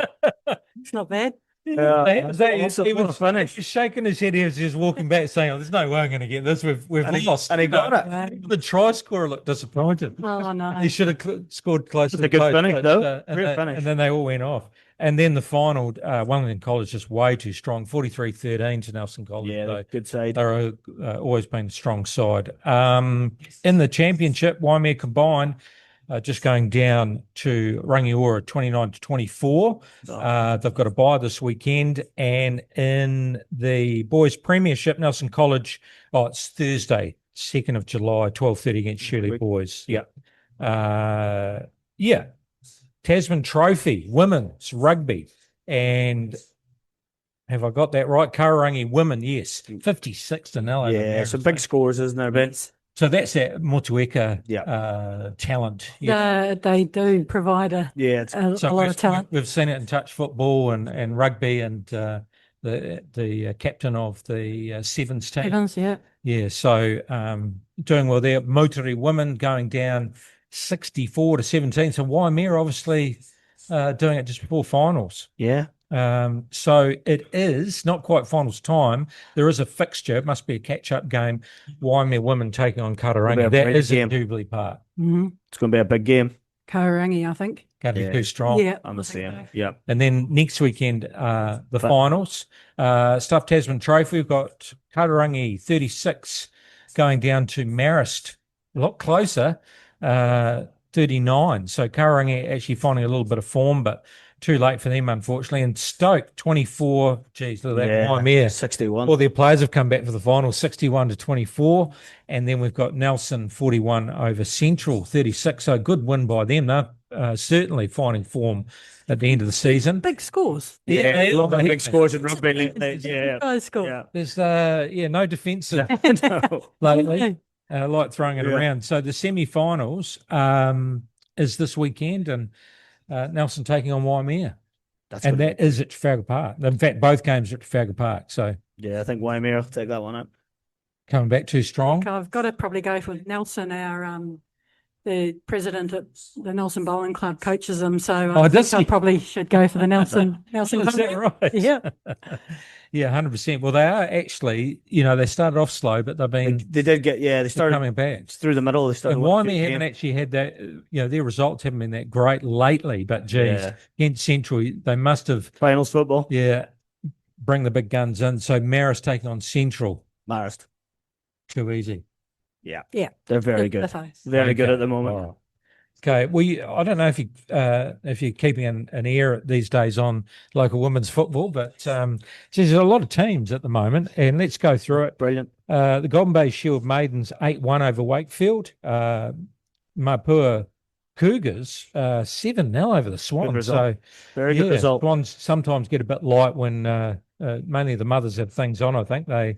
It's not bad. He was finish. shaking his head. He was just walking back, saying, "Oh, there's no way I'm going to get this. We've lost." And he got it. The try scorer looked disappointed. Oh, no. He should have scored close to It's the a good post, finish, but, though. and, Great finish. and then they all went off. And then the final, Wellington College just way too strong, 43-13 to Nelson College. Yeah, So good side. they're always been a strong side. In the championship, Waimea combined. Just going down to Rangiora 29-24. They've got a bye this weekend. And in the boys' premiership, Nelson College, it's Thursday, 2nd of July, 12:30 against Shirley Boys. Yeah. Tasman Trophy, women's rugby. And have I got that right? Kararangi women, yes. 56-0. Yeah, some big scores, isn't there, Vince? So that's that Motueka talent. They do provide a lot of talent. We've seen it in touch football and rugby, and the captain of the Sevens team. Evans, yeah. Yeah, so doing well there. Moteri women going down 64-17. So Waimea obviously doing it just before finals. Yeah. So it is not quite finals time. There is a fixture. It must be a catch-up game. Waimea women taking on Katarangi. That is a Jubilee Park. Mm-hmm. It's going to be a big game. Kararangi, I think. Going to be too strong. Yeah, I'm the same. so. Yeah. And then next weekend, the finals. Stuff Tasman Trophy. We've got Katarangi 36 going down to Marist. A lot closer, 39. So Katarangi actually finding a little bit of form, but too late for them, unfortunately. And Stoke, 24. Geez, look at that. Waimea. 61. All their players have come back for the final, 61-24. And then we've got Nelson, 41 over Central, 36. So good win by them. They're certainly finding form at the end of the season. Big scores. a lot of they- big scores in rugby lately. Yeah, Guys score. yeah. There's no defensive No. lately. Like throwing it Yeah. around. So the semi-finals is this weekend, and Nelson taking on Waimea. That's And good. that is at Trafalgar Park. In fact, both games are at Trafalgar Park. So Yeah, I think Waimea will take that one up. coming back too strong. I've got to probably go for Nelson, the president at the Nelson Bowling Club coaches them. So I does think I he? probably should go for the Nelson. Nelson. Is that right? Yeah. Yeah, 100%. Well, they are actually, they started off slow, but they've been They did get, they started coming back. through the middle. They started And winning Waimea the haven't game. actually had that, their results haven't been that great lately, but geez, Yeah. against Central, they must have, Finals football. bring the big guns in. So Marist taking on Central, Marist. too easy. Yeah. They're very good. That's nice. Very good Okay. at the moment. All right. Okay. Well, I don't know if you're keeping an ear these days on local women's football, but there's a lot of teams at the moment, and let's go through it. Brilliant. The Golden Bay Shield Maidens 8-1 over Wakefield. Mapua Cougars 7-0 over the Swans. result. So Very good result. Swans sometimes get a bit light when mainly the mothers have things on. I think they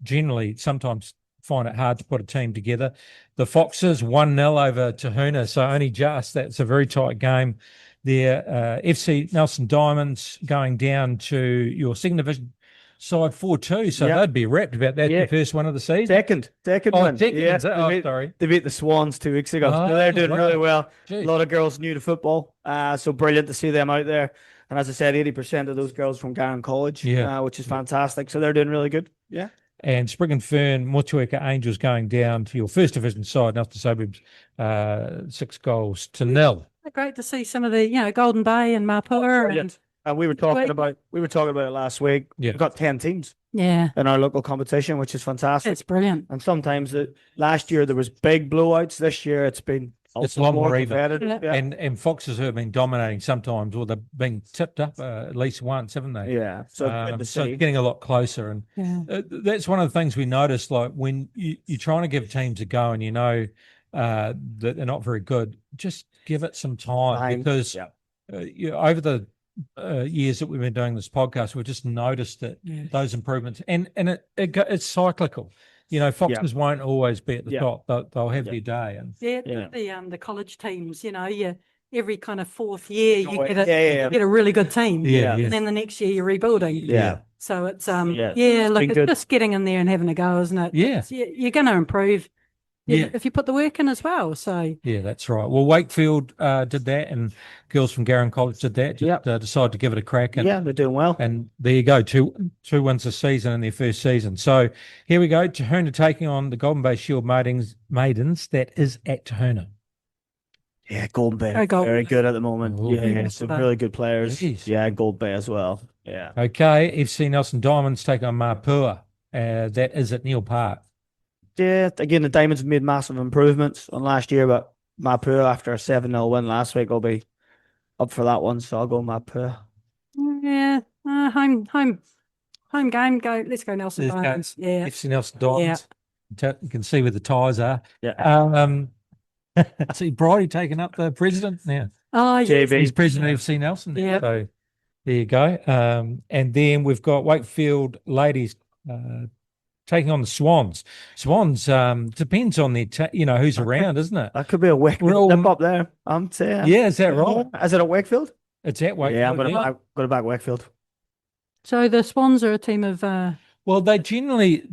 generally sometimes find it hard to put a team together. The Foxes 1-0 over Tahuna, so only just. That's a very tight game there. FC Nelson Diamonds going down to your second division side 4-2, so Yep. they'd be wrapped about that. Yeah. The first one of the season. Second Oh, win. second, Yeah, is it? Oh, sorry. they beat the Swans 2 weeks ago. So they're doing wow. really well. Gee. A lot of girls new to football. So brilliant to see them out there. And as I said, 80% of those girls from Garran College, Yeah. which is fantastic. So they're doing really good. Yeah. And Spring and Fern, Motueka Angels going down to your first division side, Nelson Suburbs, 6-0. Great to see some of the, Golden Bay and Mapua. Brilliant. And we were talking about it last week. Yeah. We've got 10 teams Yeah, in our local competition, which is fantastic. it's brilliant. And sometimes last year there was big blowouts. This year it's been It's a lot more even. competitive. Yeah. And Foxes who have been dominating sometimes, or they've been tipped up at least once, haven't they? Yeah. So good to So see. it's getting a lot closer. And Yeah. that's one of the things we noticed, like when you're trying to give teams a go and that they're not very good, just give it some time because Yeah. over the years that we've been doing this podcast, we've just noticed that Yeah. those improvements and it's cyclical. Foxes won't always be at the Yeah. top. They'll have Yeah. their day. And Yeah, the college teams, every kind of fourth year you Oh, get yeah. you get a really good team. Yeah. And then the next year you're rebuilding. Yeah. So it's Yeah. look, been it's good. just getting in there and having a go, isn't it? Yeah. You're going to improve. Yeah. If you put the work in as well. So Yeah, that's right. Well, Wakefield did that, and girls from Garran College did that. Just decided to give it a crack. And, Yeah, they're doing well. And there you go, two wins this season in their first season. So here we go. Tahuna taking on the Golden Bay Shield Maidens. That is at Tahuna. Yeah, Golden Bay. Go Golden Very Bay. good at the moment. Oh, Yeah, yeah. some really good players. Jeez. Yeah, Gold Bay as well. Yeah. Okay, FC Nelson Diamonds take on Mapua. That is at Neil Park. Yeah, again, the Diamonds have made massive improvements on last year, but Mapua, after a 7-0 win last week, will be up for that one. So I'll go Mapua. yeah, home game. Let's go Nelson Let's go. Diamonds. Yeah. FC Nelson Diamonds. You can see where the ties are. Yeah. See Bridie taking up the president now. Oh, yes. JV. He's president of FC Nelson. Yeah. So there you go. And then we've got Wakefield ladies taking on the Swans. Swans depends on their who's around, isn't it? That could be a Wakefield We're all- step up there. I'm saying. Yeah, is that right? Is it a Wakefield? It's at Wakefield. Yeah, I'm going to back Wakefield. So the Swans are a team of Well, they generally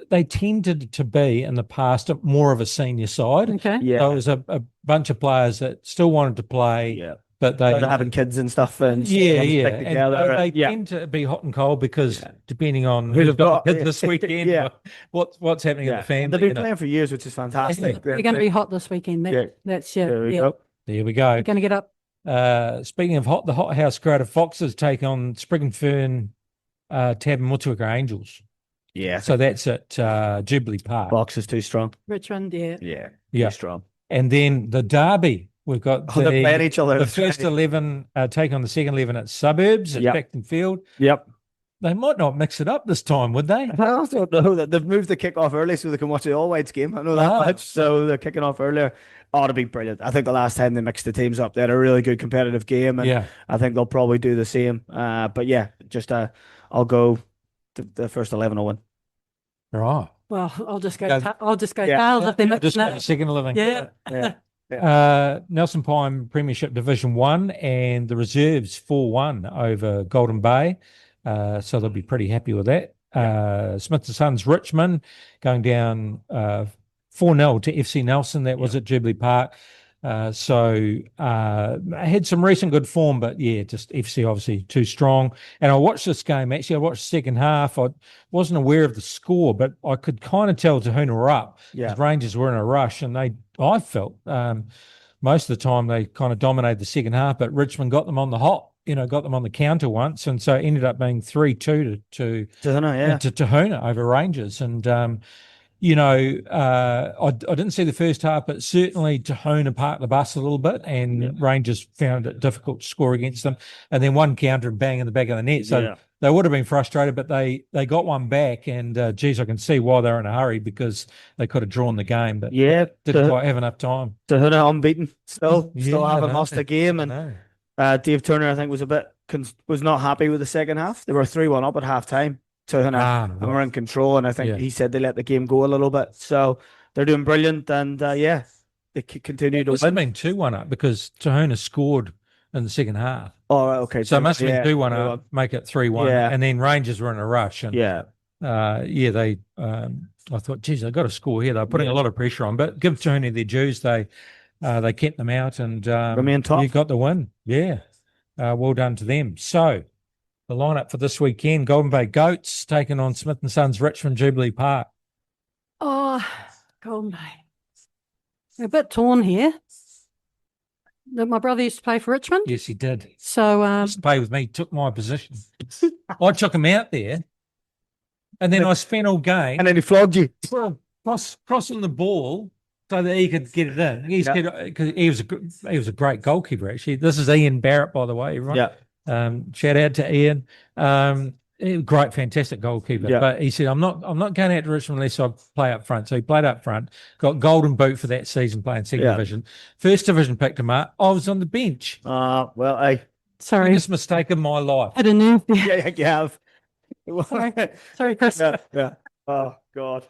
they tended to be in the past more of a senior side. okay. Yeah. So it was a bunch of players that still wanted to play, Yeah. but they They're having kids and stuff and yeah, stick yeah. And together. they yeah. tend to be hot and cold because Yeah. depending on Who who's they've got got, kids this weekend, yeah. what's happening in Yeah. the family. They've been you know. playing for years, which is fantastic. You're going to be hot this weekend. Yeah. That's There we yeah. go. There we go. You're going to get up. Speaking of hot, the Hot House crowd of Foxes take on Spring and Fern, Tab and Motueka Angels. Yeah. So that's at Jubilee Park. Box is too strong. Richmond, yeah. Yeah. Yeah. Too strong. And then the Derby, we've got Oh, they're playing each other. the first 11 take on the second 11 at Suburbs at Yep. Beckton Field. Yep. they might not mix it up this time, would they? I also know that they've moved the kick-off early so they can watch the All Whites game. I know that much. So they're kicking off earlier. Ought to be brilliant. I think the last time they mixed the teams up, they had a really good competitive game, and I think they'll probably do the same. But yeah, just I'll go the first 11 will win. Right. Well, I'll just go. Yeah. I'll just go tails if they mix Just it. second 11. Yeah. Nelson Pine Premiership Division 1 and the reserves 4-1 over Golden Bay. So they'll be pretty happy with that. Smith & Sons Richmond going down 4-0 to FC Nelson. That was at Jubilee Park. So had some recent good form, but yeah, just FC obviously too strong. And I watched this game. Actually, I watched the second half. I wasn't aware of the score, but I could kind of tell Tahuna were up. Yeah. Rangers were in a rush, and I felt most of the time they kind of dominated the second half, but Richmond got them on the hop. Got them on the counter once, and so it ended up being 3-2 to Tahuna over Rangers. And I didn't see the first half, but certainly Tahuna parked the bus a little bit, and Rangers found it difficult to score against them. And then one counter and bang in the back of the net. So they would have been frustrated, but they got one back. And I can see why they're in a hurry, because they could have drawn the game, but didn't quite have enough time. Tahuna unbeaten, still haven't lost a game, and Dave Turner, I think, was not happy with the second half. They were 3-1 up at half time. And we're in control, and I think he said they let the game go a little bit. So they're doing brilliant, and they continue to win. It must have been 2-1 up because Tahuna scored in the second half. Oh, okay. So it must have been 2-1 up, make it 3-1, and then Rangers were in a rush. And they I thought, geez, they've got to score here. They're putting a lot of pressure on, but give Tahuna their dues. They kept them out, and remain top. You got the win. Yeah. Well done to them. So the lineup for this weekend: Golden Bay Goats taking on Smith & Sons Richmond, Jubilee Park. Oh, Golden Bay. A bit torn here. My brother used to play for Richmond. Yes, he did. So he used to play with me, took my position. I took him out there, and then I spent all game. And then he flogged you. Crossing the ball so that he could get it in. He was a great goalkeeper, actually. This is Ian Barrett, by the way, right? Yeah. Shout out to Ian. Great, fantastic goalkeeper. Yeah. But he said, I'm not going out to Richmond unless I play up front. So he played up front, got golden boot for that season playing second division. First division picked him up. I was on the bench. Sorry. Biggest mistake of my life. Had a nerve there. Yeah, you have. Sorry, Chris. Yeah. Oh, God.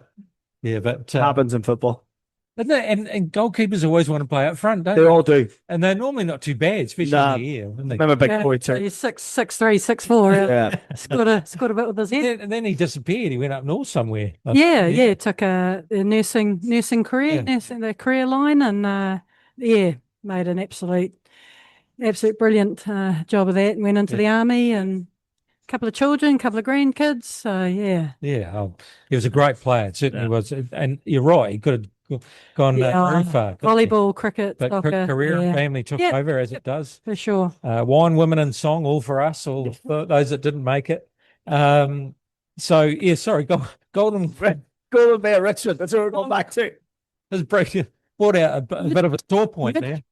Yeah, but happens in football. And goalkeepers always want to play up front, don't they? They all do. And they're normally not too bad, especially in the air. I'm a big boy too. He's 6'3", 6'4". Yeah. Scored a bit with his head. And then he disappeared. He went up north somewhere. Took a nursing career, nursing the career line, and made an absolute brilliant job of that. Went into the army, and a couple of children, a couple of grandkids. So he was a great player. It certainly was. And you're right. He could have gone very far. Volleyball, cricket, but soccer. Career and family took over, as it does. For sure. Wine, women and song, all for us, all for those that didn't make it. Golden Bay Richmond. That's what we're going back to. This brought out a bit of a sore point there.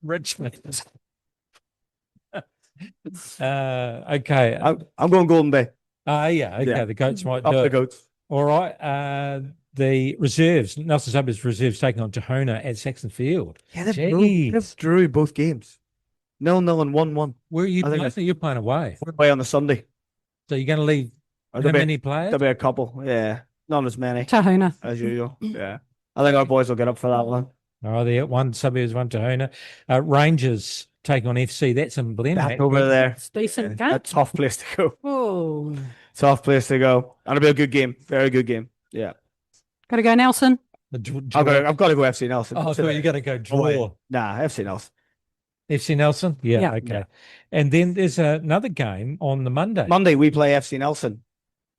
Richmond. Okay. I'm going Golden Bay. Okay. The Goats might do it. The Goats. All right. The reserves, Nelson Suburbs reserves taking on Tahuna at Saxon Field. Yeah, they've drew both games. 0-0 and 1-1. Where are you playing? You're playing away. We're away on the Sunday. So you're going to leave how many players? There'll be a couple, not as many. Tahuna. As usual, I think our boys will get up for that one. Oh, there, one Suburbs, one Tahuna. Rangers taking on FC. That's in Glen. Back over there. It's decent game. A tough place to go. Oh. Tough place to go. And it'll be a good game. Very good game. Yeah. Got to go Nelson. I've got to go FC Nelson. Oh, so you got to go draw. Nah, FC Nelson. FC Nelson? Yeah, okay. Yeah. And then there's another game on the Monday. Monday, we play FC Nelson.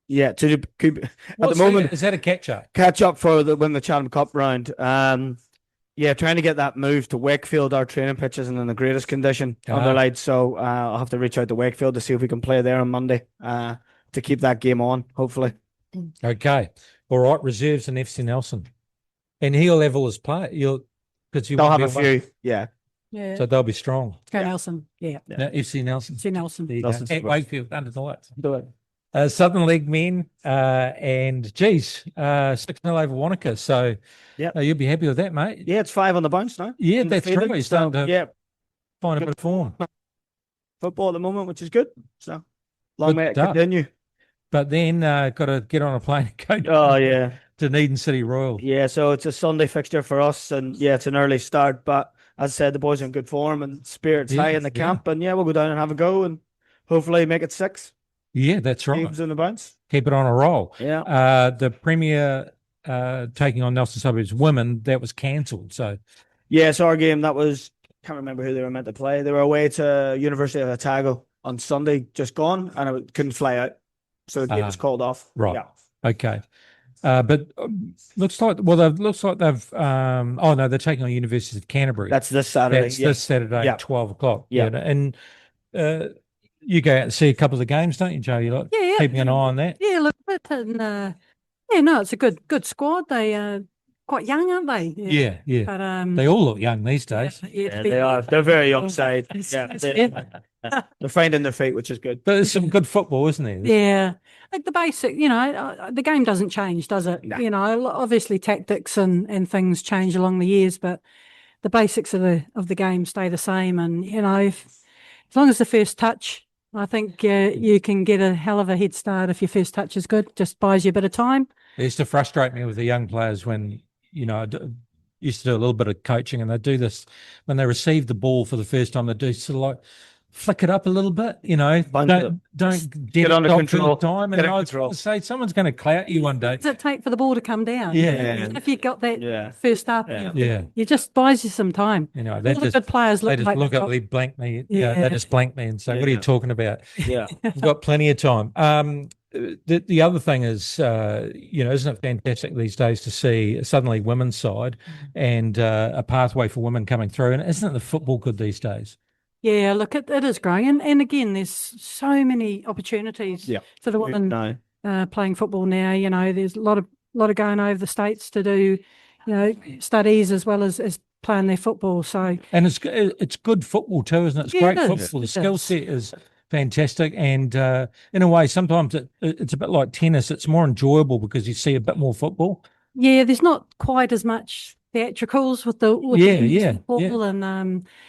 Yeah, at the moment. Is that a catch-up? Catch-up for win the Chatham Cup round. Trying to get that move to Wakefield. Our training pitch isn't in the greatest condition underlaid, so I'll have to reach out to Wakefield to see if we can play there on Monday to keep that game on, hopefully. Okay. All right, reserves and FC Nelson. And he'll have all his play. They'll have a few, Yeah. So they'll be strong. Go Nelson. Yeah. No, FC Nelson. FC Nelson. At Wakefield, under the lights. Do it. Southern League men, and geez, 6-0 over Wanaka. So Yep. you'll be happy with that, mate. Yeah, it's 5 on the bounce now. Yeah, that's Undefeated, true. He's so, starting to yeah, find a bit of form. football at the moment, which is good. So long Good may it stuff. continue. But then got to get on a plane and go Oh yeah, to Dunedin City Royal. yeah. So it's a Sunday fixture for us, and yeah, it's an early start. But as I said, the boys are in good form and spirits Yeah, high in the yeah. camp, and yeah, we'll go down and have a go, and hopefully make it 6 Yeah, that's right. games in the bounce. Keep it on a roll. Yeah. The Premier taking on Nelson Suburbs women, that was cancelled. So Yeah, so our game that was can't remember who they were meant to play. They were away to University of Otago on Sunday, just gone, and it couldn't fly out, so the game was called off. right. Yeah. Okay. But looks like they've oh no, they're taking on University of Canterbury. That's this Saturday. That's Yeah. this Saturday Yeah. at 12 o'clock. Yeah. And you go out and see a couple of the games, don't you, Joe? You're like Yeah, keeping an eye on that. Yeah, look at it, and yeah, no, it's a good squad. They quite young, aren't they? Yeah, yeah. But They all look young these days. Yeah, they are. They're very young side. It's- Yeah, it's- they're finding their feet, which is good. But there's some good football, isn't there? Yeah, like the basic, the game doesn't change, does it? Nah. Obviously tactics and things change along the years, but the basics of the game stay the same. And as long as the first touch, I think you can get a hell of a head start if your first touch is good. Just buys you a bit of time. It used to frustrate me with the young players when, used to do a little bit of coaching, and they do this when they receive the ball for the first time. They do sort of like flick it up a little bit, don't Get under control. Time. Get And in I was control. going to say someone's going to clout you one day. What does it take for the ball to come down? Yeah. If you got that Yeah. first up, Yeah. Yeah. you just buys you some time. They All the just good players they look just like look they've at got- me, blank me. Yeah. They just blank me and say, "What are you Yeah. talking about?" Yeah. We've got plenty of time. The other thing is, isn't it fantastic these days to see suddenly women's side and a pathway for women coming through? And isn't the football good these days? Yeah, look, it is growing. And again, there's so many opportunities Yeah. for the women No. playing football now. There's a lot of going over the States to do, studies as well as playing their football. So And it's good football too, isn't it? It's Yeah, great it is. football. The It skill is. set is fantastic, and in a way, sometimes it's a bit like tennis. It's more enjoyable because you see a bit more football. yeah, there's not quite as much theatricals with the Yeah, football and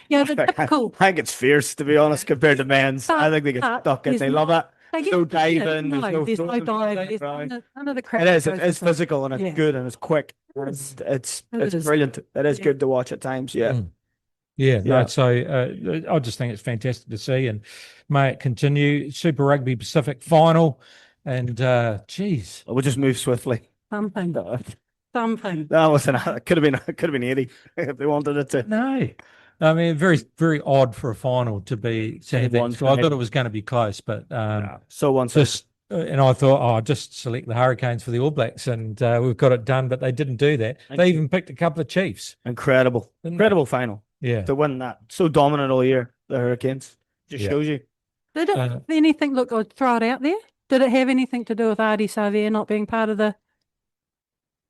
the typical. I think it's fierce, to be honest, compared to men's. I think they get But stuck in. there's They love it. They get No into it. diving, there's no there's no throwing, dive. There's right. none of the crap. It is. that It goes is with it. physical and it's Yeah. good and it's quick. It is. It's It is. brilliant. It is Yeah. good to watch at times. Yeah. Mm. Yeah, Yeah. no, so I just think it's fantastic to see, and may it continue. Super Rugby Pacific final, and geez, We'll just move swiftly. Something. Something. That wasn't. It could have been 80 if they wanted it to. no, I mean very very odd for a final to have that. One So I for thought it was going to be close, but So once just and I thought, I'll just select the Hurricanes for the All Blacks, and we've got it done. But they didn't do that. They even picked a couple of Chiefs. incredible, Didn't they? incredible final Yeah, to win that. So dominant all year. The Hurricanes just Yeah. shows you. Did it Uh, have anything? Look, I'll throw it out there. Did it have anything to do with Ardie Savia not being part of the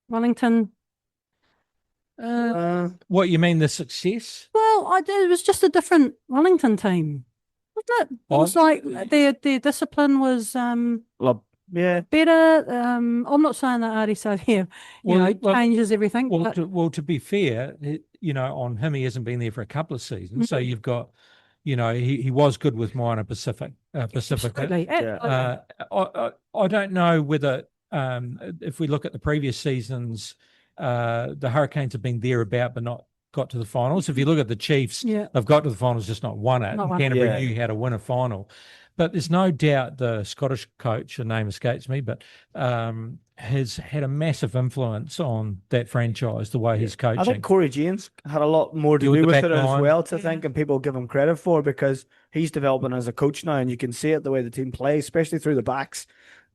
Wellington? what you mean the success? Well, it was just a different Wellington team, wasn't it? It was like their discipline was Yeah. better. I'm not saying that Ardie Savia, changes everything. Well, but to be fair, on him, he hasn't been there for a couple of seasons. So you've got, he was good with Minor Pacific. absolutely. I don't know whether, if we look at the previous seasons, the Hurricanes have been thereabout, but not got to the finals. If you look at the Chiefs, Yeah. they've got to the finals, just not won it. Not won it. Canterbury Yeah. knew how to win a final. But there's no doubt the Scottish coach, the name escapes me, but has had a massive influence on that franchise, the way he's coaching. I think Corey James had a lot more to Yeah, with do the with back it as line. well, to think, and people give him credit for, because he's developing as a coach now, and you can see it the way the team plays, especially through the backs.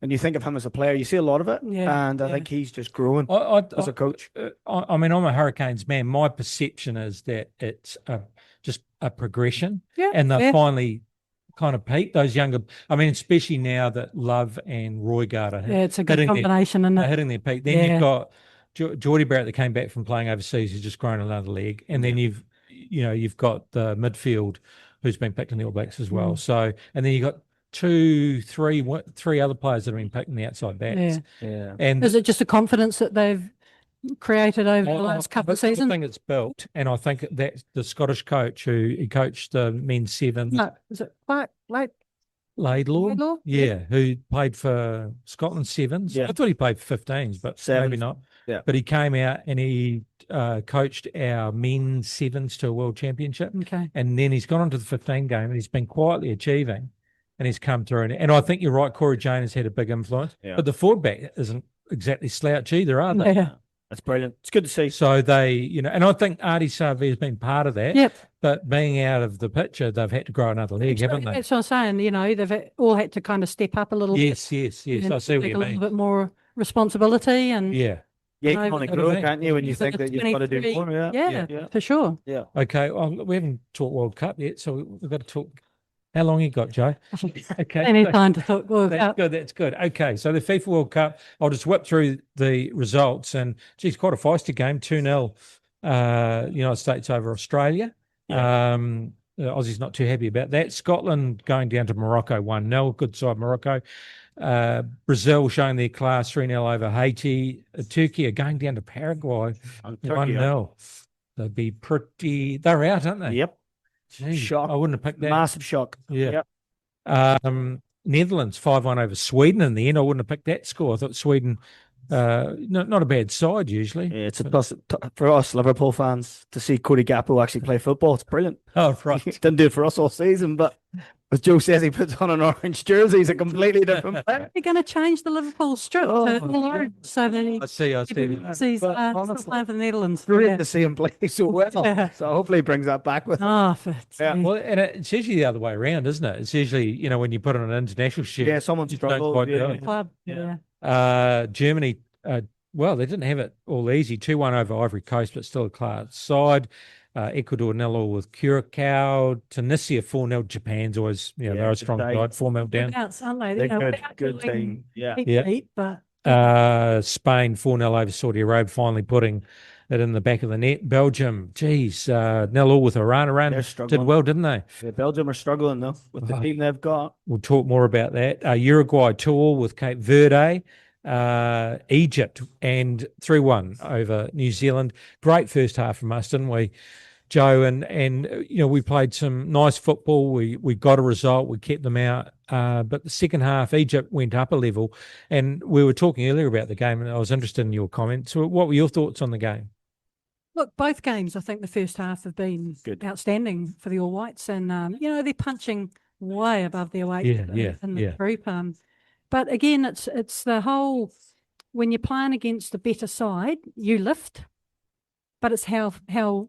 And you think of him as a player, you see a lot of it, Yeah, and I yeah. think he's just growing as a coach. I mean, I'm a Hurricanes man. My perception is that it's just a progression, Yeah, and they've yeah. finally kind of peaked. Those younger, I mean, especially now that Love and Roygard are Yeah, it's a good hitting their- combination, isn't are it? hitting their peak. Then Yeah. you've got Geordie Barrett that came back from playing overseas, who's just grown another leg, and then you've got the midfield who's been picked in the All Blacks as well. Mm. So, and then you got three other players that have been picking the outside backs. Yeah. And Is it just a confidence that they've created over the last couple of seasons? I think it's built, and I think that the Scottish coach he coached the men's sevens, No, is it Laidlaw, who played for Scotland sevens. Yeah. I thought he played for 15s, but Sevens. maybe not. Yeah. But he came out and he coached our men's sevens to a world championship. Okay. And then he's gone on to the 15 game and he's been quietly achieving, and he's come through. And I think you're right, Corey Jane has had a big influence. Yeah. But the forward back isn't exactly slouch either, are they? Yeah. That's brilliant. It's good to see. So they, and I think Artie Savi has been part of that. Yep. But being out of the picture, they've had to grow another leg, haven't they? That's what I'm saying. They've all had to kind of step up a little Yes. bit. I see what Take you a little mean. bit more responsibility and Yeah. Yeah, you No, kind of but- grow, can't you, when you think that you've got to do 23, more? yeah, for sure. Yeah. Okay. Well, we haven't talked World Cup yet, so we've got to talk. How long you got, Joe? Okay. Any time to talk World That's Cup. good. That's good. Okay. So the FIFA World Cup, I'll just whip through the results, and geez, quite a feisty game. 2-0, United States over Australia. Aussie's not too happy about that. Scotland going down to Morocco 1-0. Good side, Morocco. Brazil showing their class 3-0 over Haiti. Turkey are going down to Paraguay 1-0. They'd be pretty. They're out, aren't they? Yep. Gee, Shock. I wouldn't have picked that. Massive shock. Yeah. Yep. Netherlands 5-1 over Sweden in the end. I wouldn't have picked that score. I thought Sweden, not a bad side usually. Yeah, it's a plus for us Liverpool fans to see Cody Gakpo actually play football. It's brilliant. Oh, right. Didn't do it for us all season, but as Joe says, he puts on an orange jersey. He's a completely different player. They're going to change the Liverpool strip to orange so that he I see. sees But still honestly, playing for the Netherlands. Brilliant to see him play so well. Yeah. So hopefully he brings that back with him. Oh, Yeah. Well, and it's usually the other way around, isn't it? It's usually, when you put on an international shirt. Yeah, someone you don't struggled. quite do Yeah. it. club. Yeah. Yeah. Germany, well, they didn't have it all easy. 2-1 over Ivory Coast, but still a class side. Ecuador 0 with Curacao. Tunisia 4-0. Japan's always, they're a good strong day. side. 4-0 down. Counts, aren't they? They're good, without good doing team. Yeah. heap Yeah. beat, but Spain 4-0 over Saudi Arabia, finally putting it in the back of the net. Belgium, 0 with Iran. They're Iran did struggling. well, didn't they? Yeah, Belgium are struggling though with the team they've got. We'll talk more about that. Uruguay 2-0 with Cape Verde. Egypt and 3-1 over New Zealand. Great first half from us, didn't we, Joe? And we played some nice football. We got a result. We kept them out. But the second half, Egypt went up a level. And we were talking earlier about the game, and I was interested in your comments. So what were your thoughts on the game? look, both games, I think the first half have been outstanding for the All Whites, and they're punching way above their weight in the group. But again, it's the whole, when you're playing against the better side, you lift, but it's how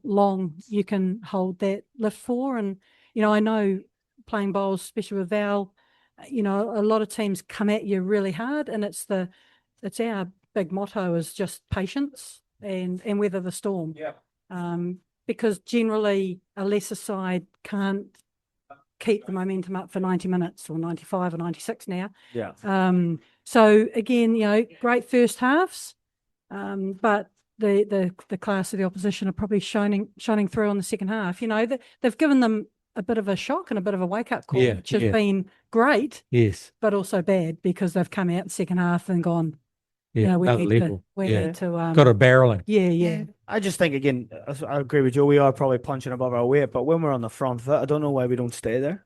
long you can hold that lift for. And I know playing bowls, especially with Val, a lot of teams come at you really hard, and it's our big motto is just patience and weather the storm. Because generally a lesser side can't keep the momentum up for 90 minutes or 95 or 96 now. So again, great first halves, but the class of the opposition are probably shining through on the second half. They've given them a bit of a shock and a bit of a wake-up call, which has been great, but also bad, because they've come out in the second half and gone, we need to got a barreling. Yeah. I just think, again, I agree with you, we are probably punching above our weight, but when we're on the front foot, I don't know why we don't stay there.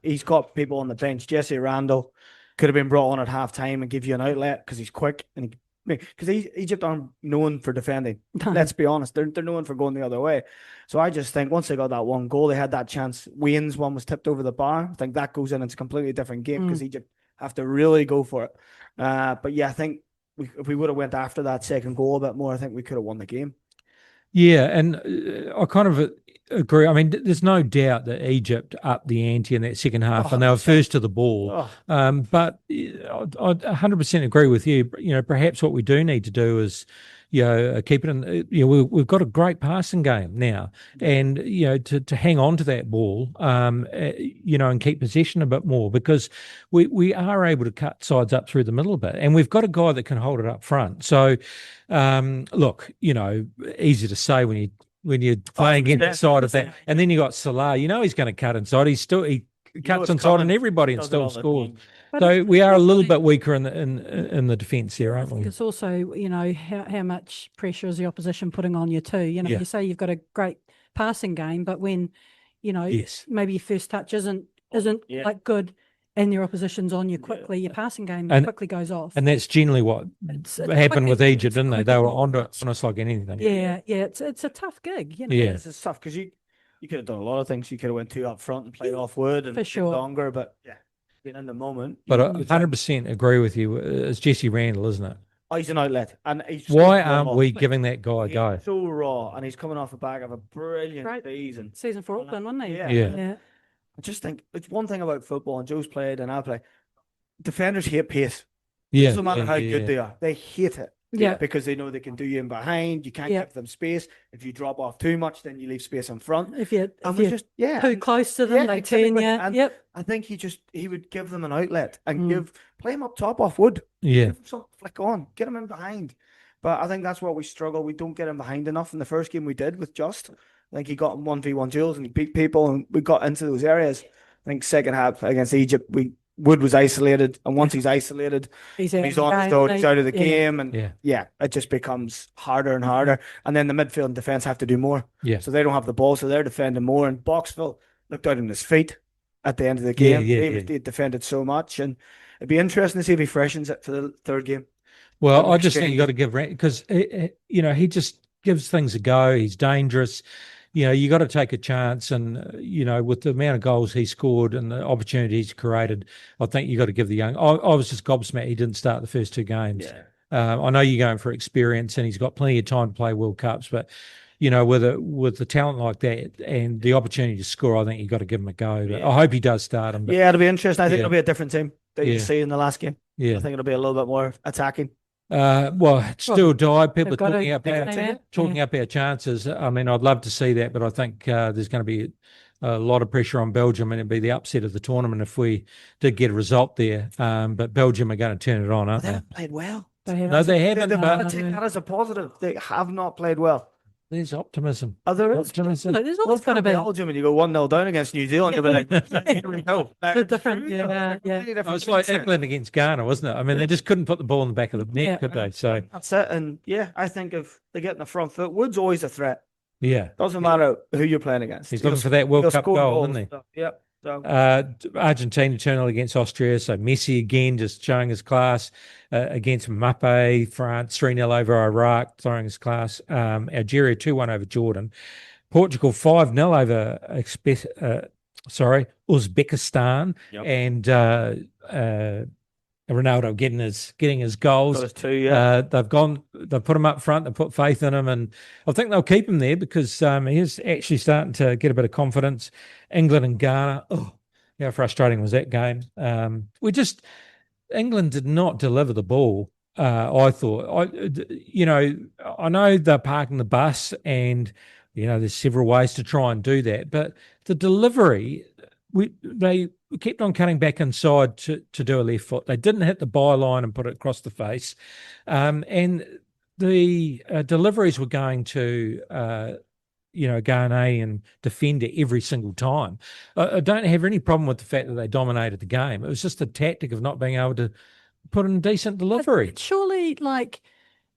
He's got people on the bench. Jesse Randall could have been brought on at half-time and give you an outlet because he's quick, and because Egypt aren't known for defending. Let's be honest, they're known for going the other way. So I just think once they got that one goal, they had that chance. Wayne's one was tipped over the bar. I think that goes in. It's a completely different game because Egypt have to really go for it. But yeah, I think if we would have went after that second goal a bit more, I think we could have won the game. Yeah, and I kind of agree. I mean, there's no doubt that Egypt upped the ante in that second half, and they were first to the ball. But I 100% agree with you. Perhaps what we do need to do is, keep it in. We've got a great passing game now, and to hang on to that ball, and keep possession a bit more, because we are able to cut sides up through the middle a bit, and we've got a guy that can hold it up front. So, look, easy to say when you're playing against the side of that, and then you got Salah. He's going to cut inside. He cuts it's inside on coming. everybody and Does it still all the scores. time. But So it's we are a little also- bit weaker in the defence here, I aren't think we? it's also, how much pressure is the opposition putting on you too? Yeah. You say you've got a great passing game, but when, Yes. maybe your first touch isn't Yeah. like good and your opposition's on you quickly, your passing game And- quickly goes off. And that's generally what It's happened with quick- Egypt, it's didn't they? quick They as were well. on us like anything. Yeah, it's a tough gig, Yeah. It's tough because you could have done a lot of things. You could have went 2 up front and played off wood and For took sure. longer, but being in the moment. But you- I 100% agree with you. It's Jesse Randall, isn't it? he's an outlet, and he's Why so aren't raw. we giving that guy a He's go? so raw, and he's coming off the back of a brilliant Right. season. Season for And Auckland, wasn't he? Yeah. Yeah. Yeah. I just think it's one thing about football, and Joe's played and I play. Defenders hate pace. Yeah. Doesn't matter yeah, how yeah, good yeah. they are, they hate it. Yeah. Because they know they can do you in behind. You can't Yeah. give them space. If you drop off too much, then you leave space in front. If you're, And if we you're just too close to them, yeah, they turn exactly. you. And Yep. I think he would give them an outlet and play him up top off wood. Yeah. Give him some flick on, get him in behind. But I think that's where we struggle. We don't get him behind enough. In the first game we did with Just, I think he got him 1v1 duels and he beat people, and we got into those areas. I think second half against Egypt, Wood was isolated, and once he's isolated, He's he's on his own, he's out of the Yeah. game, and Yeah. it just becomes harder and harder. And then the midfield and defence have to do more. Yeah. So they don't have the ball, so they're defending more. And Boxville looked out on his feet at the end of the Yeah, game. He defended so much, and it'd be interesting to see if he freshens it for the third game. Well, An I just think you exchange. got to give because he just gives things a go. He's dangerous. You got to take a chance, and with the amount of goals he scored and the opportunities he's created, I think you got to give the young. I was just gobsmacked he didn't start the first 2 games. Yeah. I know you're going for experience, and he's got plenty of time to play World Cups, but with the talent like that and the opportunity to score, I think you got to give him a go. But I hope he does start him. But Yeah, it'll be interesting. I think Yeah. it'll be a different team that you Yeah. see in the last game. yeah. I think it'll be a little bit more attacking. Well, it's still died. People are they've got talking to- up Yeah. talking up our chances. I mean, I'd love to see that, but I think there's going to be a lot of pressure on Belgium, and it'd be the upset of the tournament if we did get a result there. But Belgium are going to turn it on, aren't They they? haven't played well. No, they haven't. They've got to But take that as a positive. They have not played well. there's optimism. Oh, there is. Optimism. Look, there's always got to be Belgium, and you go 1-0 down against New Zealand. You'll be like, here we go. They're different. Yeah. Oh, it's like England against Ghana, wasn't it? I mean, they just couldn't put the ball in the back of the net, Yeah. could they? So, That's it. And I think if they get in the front foot, Wood's always a threat. yeah. Doesn't matter who you're playing against. He's looking for that World He'll Cup score goal, goals. isn't he? So, yep. So, Argentina 2-0 against Austria. So Messi again just showing his class against Mbappe. France 3-0 over Iraq, throwing his class. Algeria 2-1 over Jordan. Portugal 5-0 over Uzbekistan. Yep. And Ronaldo getting his goals. got us 2, yeah. They've put him up front, they put faith in him, and I think they'll keep him there because he is actually starting to get a bit of confidence. England and Ghana, how frustrating was that game? England did not deliver the ball. I thought, I know they're parking the bus, and there's several ways to try and do that, but the delivery, they kept on cutting back inside to do a left foot. They didn't hit the byline and put it across the face. And the deliveries were going to, Ghanaian defender every single time. I don't have any problem with the fact that they dominated the game. It was just a tactic of not being able to put in decent delivery. But surely,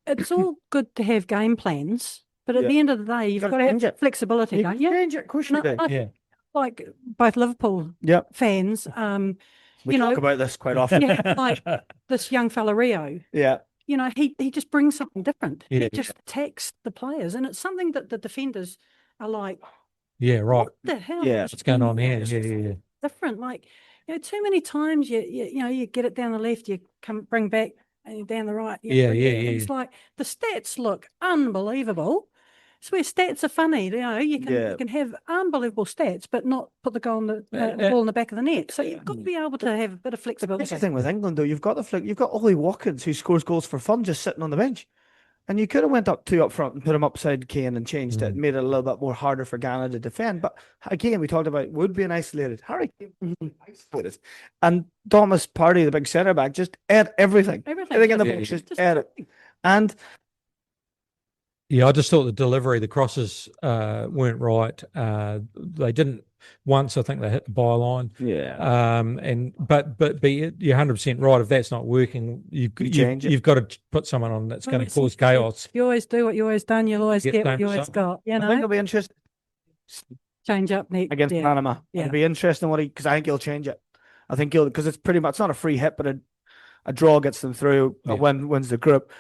it's all good to have game plans, but at Yeah. the end of the day, you've Gotta got to change have it. flexibility, You don't can you? change it. Of course you do. Yeah. Like both Liverpool Yep. fans, We talk about this quite often. yeah, like this young fella Rio, Yeah. he just brings something different. Yeah. He just attacks the players, and it's something that the defenders are like, Yeah, right. what the hell? Yeah. is What's going on being here? Yeah. different. Too many times you get it down the left, you bring back and you're down the right. Yeah. It's like the stats look unbelievable. It's where stats are funny. You can have unbelievable stats, but not put the goal in the ball in the back of the net. So you've got to be able to have a bit of That's flexibility. the thing with England, though. You've got Ollie Watkins, who scores goals for fun, just sitting on the bench. And you could have went up 2 up front and put him upside Kane and changed it, made it a little bit more harder for Ghana to defend. But again, we talked about Wood being isolated. Harry Kane was isolated. And Thomas Partey, the big centre back, just ate everything. Everything in the box, just ate it. And Yeah, I just thought the delivery, the crosses weren't right. They didn't once. I think they hit the byline. Yeah. But you're 100% right. If that's not working, change it. you've got to put someone on that's going to Well, cause chaos. You always do what you always done. You'll always Get get what done you always something. got. You I think know, it'll be interesting change up next. against Yeah. Panama. Yeah. It'll be interesting because I think he'll change it. I think because it's pretty much, it's not a free hit, but a draw gets them through. Yeah. A win wins the group.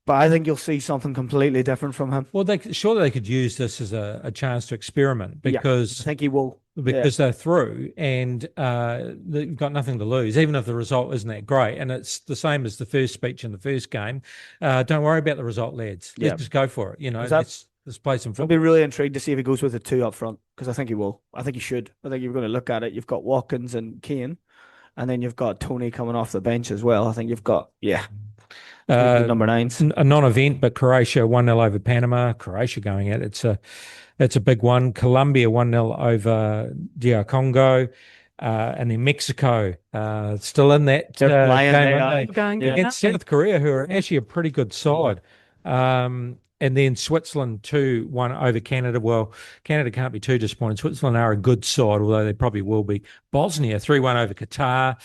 But I think you'll see something completely different from him. Well, surely they could use this as a chance to experiment I because think he will. they're through and they've got nothing to lose, even if the result isn't that great. And it's the same as the first speech in the first game. Don't worry about the result, lads. Let's just go for it. You know, let's play some I'll football. be really intrigued to see if he goes with the two up front because I think he will. I think he should. I think you're going to look at it. You've got Watkins and Kane, and then you've got Tony coming off the bench as well. I think you've got, number 9s. A non-event, but Croatia 1-0 over Panama. Croatia going at it. It's a big one. Colombia 1-0 over DR Congo. And then Mexico still in that game, aren't they? Going Against South Korea, who are actually a pretty good side. And then Switzerland 2-1 over Canada. Well, Canada can't be too disappointed. Switzerland are a good side, although they probably will be. Bosnia 3-1 over Qatar.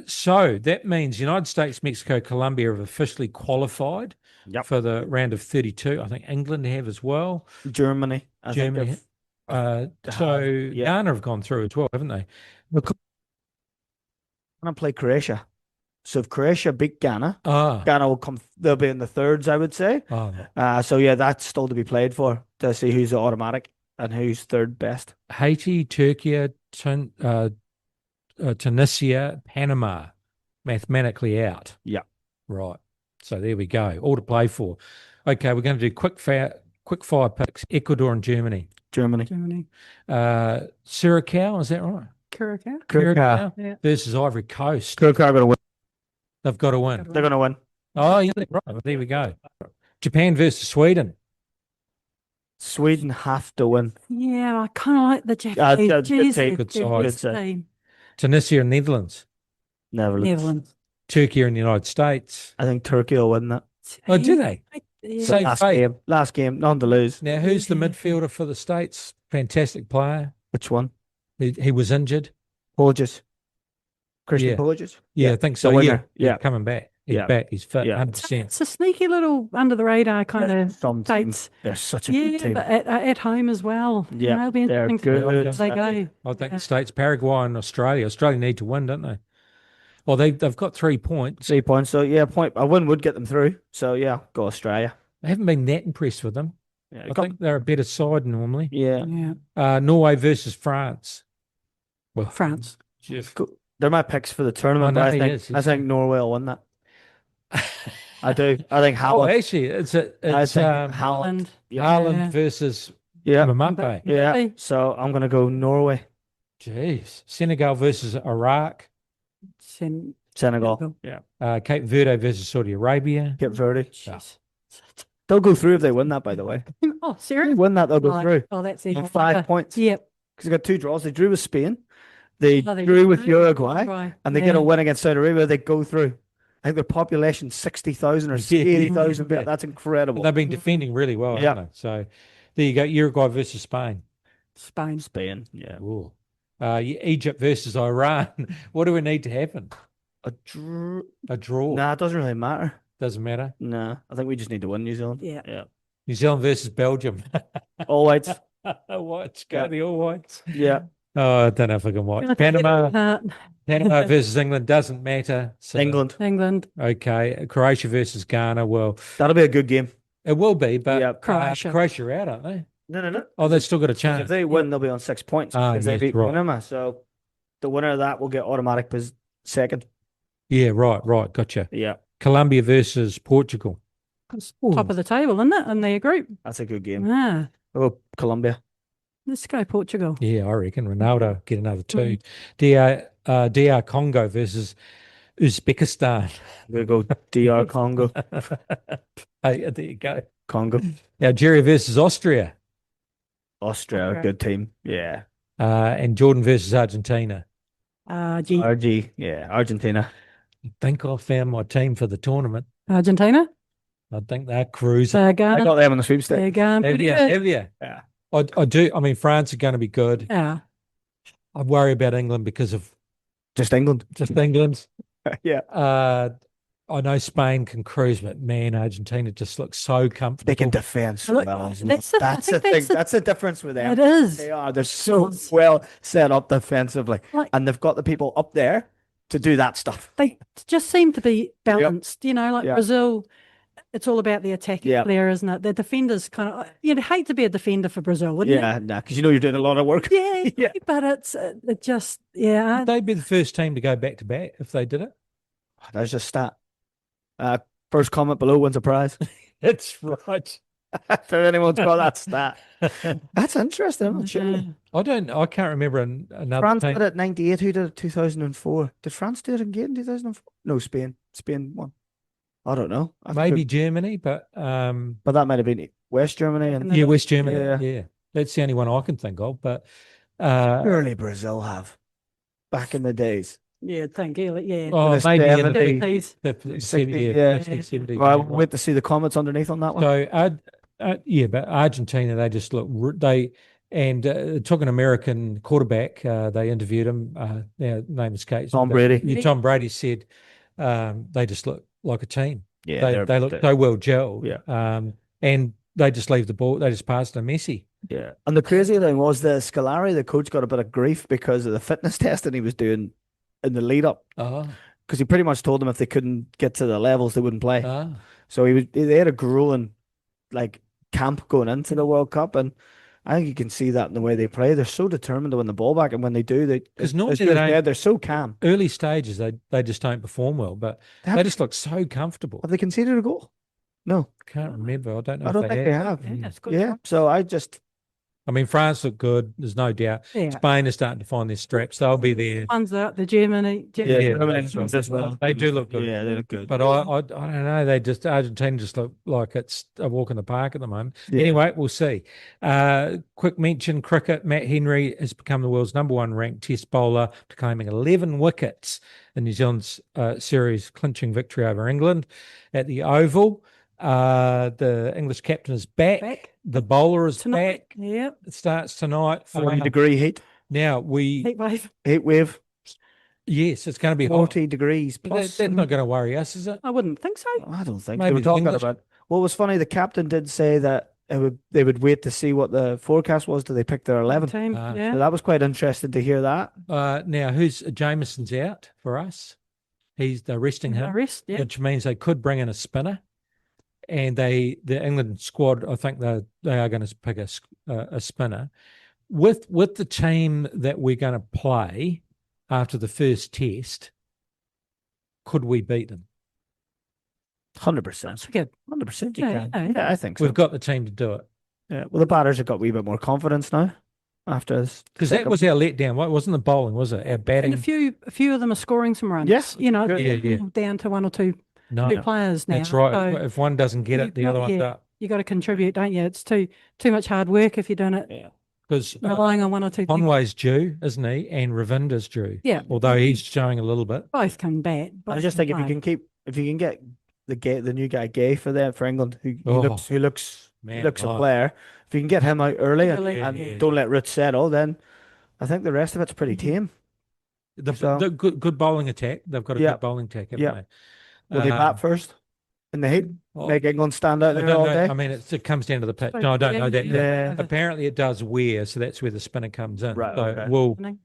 So that means United States, Mexico, Colombia have officially qualified for the round of 32. I think England have as well. Germany. Germany. So Ghana have gone through as well, haven't they? We're going to play Croatia. So if Croatia beat Ghana, Ghana will come. They'll be in the thirds, I would say. So that's still to be played for to see who's the automatic and who's third best. Haiti, Turkey, Tunisia, Panama, mathematically out. Yeah. Right. So there we go. All to play for. Okay, we're going to do quick fire picks. Ecuador and Germany. Germany. Curacao, is that right? Curacao. Yeah. Versus Ivory Coast. Curacao are going to win. They've got to win. They're going to win. Oh, yeah, right. Well, there we go. Japan versus Sweden. Sweden have to win. Yeah, I kind of like the Japanese. Good side. Tunisia and Netherlands. Netherlands. Turkey and the United States. I think Turkey will win that. Oh, do they? Yeah. Last game, none to lose. Now, who's the midfielder for the States? Fantastic player. Which one? He was injured. Porges. Christian Porges? Yeah, I think so. The winner. Yeah, coming back. He's back. He's fit, 100%. It's a sneaky little under the radar kind of teams. They're such a good team. But at home as well. Yeah, it'll be interesting good. as they go. I think the States, Paraguay and Australia. Australia need to win, don't they? Well, they've got 3 points. 3 points. So, a win would get them through. So, go Australia. I haven't been that impressed with them. Yeah, I think they're a better side normally. Yeah. Norway versus France. Well, France. They're my picks for the tournament. I think Norway will win that. I do. I think Haaland. Oh, actually, it's Haaland. Haaland versus Mbappe. Yeah. So I'm going to go Norway. Jeez. Senegal versus Iraq. Senegal. Yeah. Cape Verde versus Saudi Arabia. Cape Verde. They'll go through if they win that, by the way. Oh, If seriously? they win that, they'll go through. Oh, that's it. 5 points. Yep. Because they got 2 draws. They drew with Spain. They drew with Uruguay. And they get a win against Saudi Arabia. They go through. I think their population 60,000 or 80,000. That's incredible. They've been defending really well, haven't they? So there you go. Uruguay versus Spain. Spain. Yeah. Ooh. Egypt versus Iran. What do we need to happen? A draw. Nah, it doesn't really matter. Doesn't matter. Nah, I think we just need to win New Zealand. Yeah. New Zealand versus Belgium. All whites. Whites. Go the all whites. Yeah. Oh, I don't know if I can watch. Panama versus England doesn't matter. So, England. Okay. Croatia versus Ghana. Well, that'll be a good game. It will be, but Croatia are out, aren't they? No. Oh, they've still got a chance. If they win, they'll be on 6 points because they beat Panama. So the winner of that will get automatic second. Yeah, right. Gotcha. Yeah. Colombia versus Portugal. Top of the table, isn't it? In their group. That's a good game. Yeah. Oh, Colombia. Let's go Portugal. Yeah, I reckon Ronaldo get another 2. DR Congo versus Uzbekistan. We'll go DR Congo. Hey, there you go. Congo. Algeria versus Austria. Austria, a good team. Yeah. And Jordan versus Argentina. RG. Yeah, Argentina. I think I found my team for the tournament. Argentina? I think they're cruising. I got them on the sweepstakes. They're going Have you? Yeah. I do. I mean, France are going to be good. Yeah. I worry about England because of Just England. just England. Yeah. I know Spain can cruise, but man, Argentina just looks so comfortable. They can defend so Look, well. that's the- I That's the think thing. that's the- That's the difference with them. It is. They are. They're so well set up defensively, Like- and they've got the people up there to do that stuff. They just seem to be balanced, like Yeah. Brazil. It's all about the attacking Yeah. player, isn't it? The defenders kind of, you'd hate to be a defender for Brazil, wouldn't Yeah, because you're doing a lot of work. you? Yeah, Yeah. but it just, yeah. They'd be the first team to go back to back if they did it. There's a stat. First comment below wins a prize. That's right. If anyone's got that stat, that's interesting. I'm not sure. I can't remember another France team. did it 98. Who did it 2004? Did France do it again in 2004? No, Spain. Spain won. I don't know. Maybe Germany, but But that might have been West Germany. And yeah, West Germany. Yeah. Yeah. That's the only one I can think of. But surely Brazil have back in the days. Yeah, thank you. Yeah. oh, the maybe in 70s. the 60, yeah, yeah. 50, 70. Well, we'll wait to see the comments underneath on that one. So, yeah, but Argentina, they just look took an American quarterback. They interviewed him. Now name escapes me, Tom but Brady. yeah, Tom Brady said they just look like a team. Yeah, they look so well gelled. Yeah. And they just leave the ball. They just pass to Messi. Yeah. And the crazy thing was the Scolari, the coach, got a bit of grief because of the fitness testing he was doing in the lead up. Oh, Because he pretty much told them if they couldn't get to the levels, they wouldn't play. ah. So they had a grueling camp going into the World Cup, and I think you can see that in the way they play. They're so determined to win the ball back, and when they do, Because as normally good they as don't- they are, they're so calm. Early stages, they just don't perform well, but they just look so comfortable. Have they conceded a goal? No, Can't remember. I don't know I if don't think they have. have. Yeah, it's good. Yeah, so I mean, France look good. There's no doubt. Yeah. Spain is starting to find their straps. They'll be there. One's out, the Germany. as well. They do look good. Yeah, they look good. But I don't know. Argentina just look like it's a walk in the park at the moment. Yeah. Anyway, we'll see. Quick mention: cricket. Matt Henry has become the world's #1 ranked Test bowler, claiming 11 wickets in New Zealand's series clinching victory over England at the Oval. The English captain is back. The bowler is Tonight. back. Yeah. It starts tonight. 40-degree heat, Now Heat wave. heat wave, yes, it's going to be hot. 40 degrees But plus. that's not going to worry us, is it? I wouldn't think so. I don't think Maybe they were the talking English- about. What was funny, the captain did say that they would wait to see what the forecast was till they picked their 11. Team. Ah. Yeah. So that was quite interesting to hear that. Now, who's Jameson's out for us? They're resting him, Rest. Yeah. which means they could bring in a spinner. And the England squad, I think they are going to pick a spinner. With the team that we're going to play after the first test, could we beat them? 100%. That's good. 100% you Yeah, can. yeah. Yeah, I think so. We've got the team to do it. Yeah. Well, the batters have got a wee bit more confidence now after this. Because that was our letdown. It wasn't the bowling, was it? Our And batting. a few of them are scoring some runs. Yes. You know, Good. Yeah. down to one or two No, players now. that's right. So If one doesn't get it, the other one's up. you got to contribute, don't you? It's too much hard work if you're doing it Yeah. Because relying on one or two people. Conway's due, isn't he? And Ravinder's due. Yeah. Although he's showing a little bit. Both can bat. I just think if you can get the new guy Gay for England, who looks Man, a player. If you can get him out early Early. and Yeah. don't let Rich settle, then I think the rest of it's pretty tame. So- The good bowling attack. They've got a Yeah. good bowling attack, haven't Yeah. they? Will they bat first in the heat? well, Make England stand out I there don't all know. day? I mean, it comes down to the pitch. No, I don't know that. Yeah. Apparently, it does wear, so that's where the spinner comes in. Right, So okay.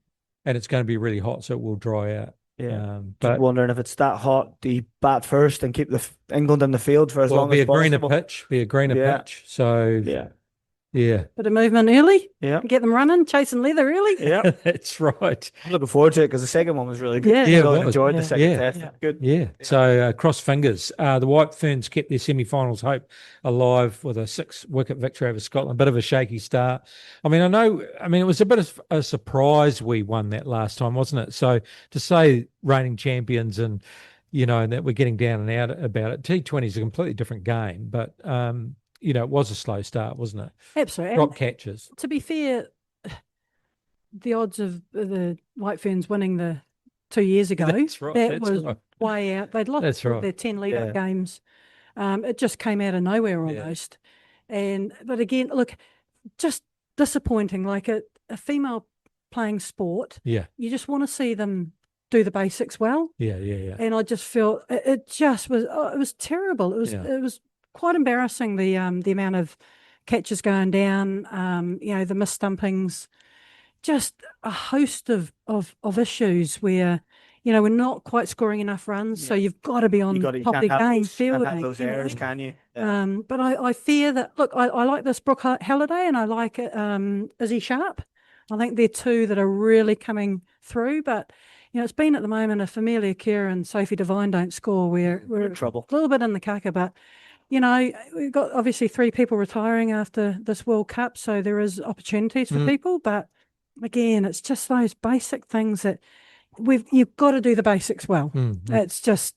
and it's going to be really hot, so it will dry out. Yeah. But Wondering if it's that hot, do you bat first and keep England in the field for as well, long be as a greener possible? pitch. Be a greener Yeah. pitch. So Yeah. yeah, Bit of movement early. Yeah. Get them running, chasing leather early. Yeah. that's right. I'm looking forward to it because the second one was really good. Yeah. I Yeah, it really was. enjoyed the Yeah. second Yeah. test. Yeah. Good. Yeah. So cross fingers. The White Ferns kept their semi-finals hope alive with a 6-wicket victory over Scotland. Bit of a shaky start. I mean, it was a bit of a surprise we won that last time, wasn't it? So to say reigning champions and, and that we're getting down and out about it, T20 is a completely different game. But, it was a slow start, wasn't it? Absolutely. Drop catches. To be fair, the odds of the White Ferns winning the 2 years ago, That's right. that That's was right. way out. They'd lost That's right. their 10 lead-up Yeah. games. It just came out of nowhere Yeah. almost. But again, look, just disappointing. Like a female playing sport, Yeah. you just want to see them do the basics well. Yeah. And I just felt it just was, it was terrible. It was quite embarrassing, the amount of catches going down, the missed stumpings, just a host of issues where, we're not quite scoring enough runs. So you've got to be on top of the game fielding. Can't have those errors, can you? But I fear that, look, I like this Brooke Halliday and I like Izzy Sharp. I think they're two that are really coming through. But, it's been at the moment if Amelia Kerr and Sophie Devine don't score, we're in trouble. A little bit in the caca. But, we've got obviously 3 people retiring after this World Cup. So there is opportunities for people. But again, it's just those basic things that you've got to do the basics well. It's just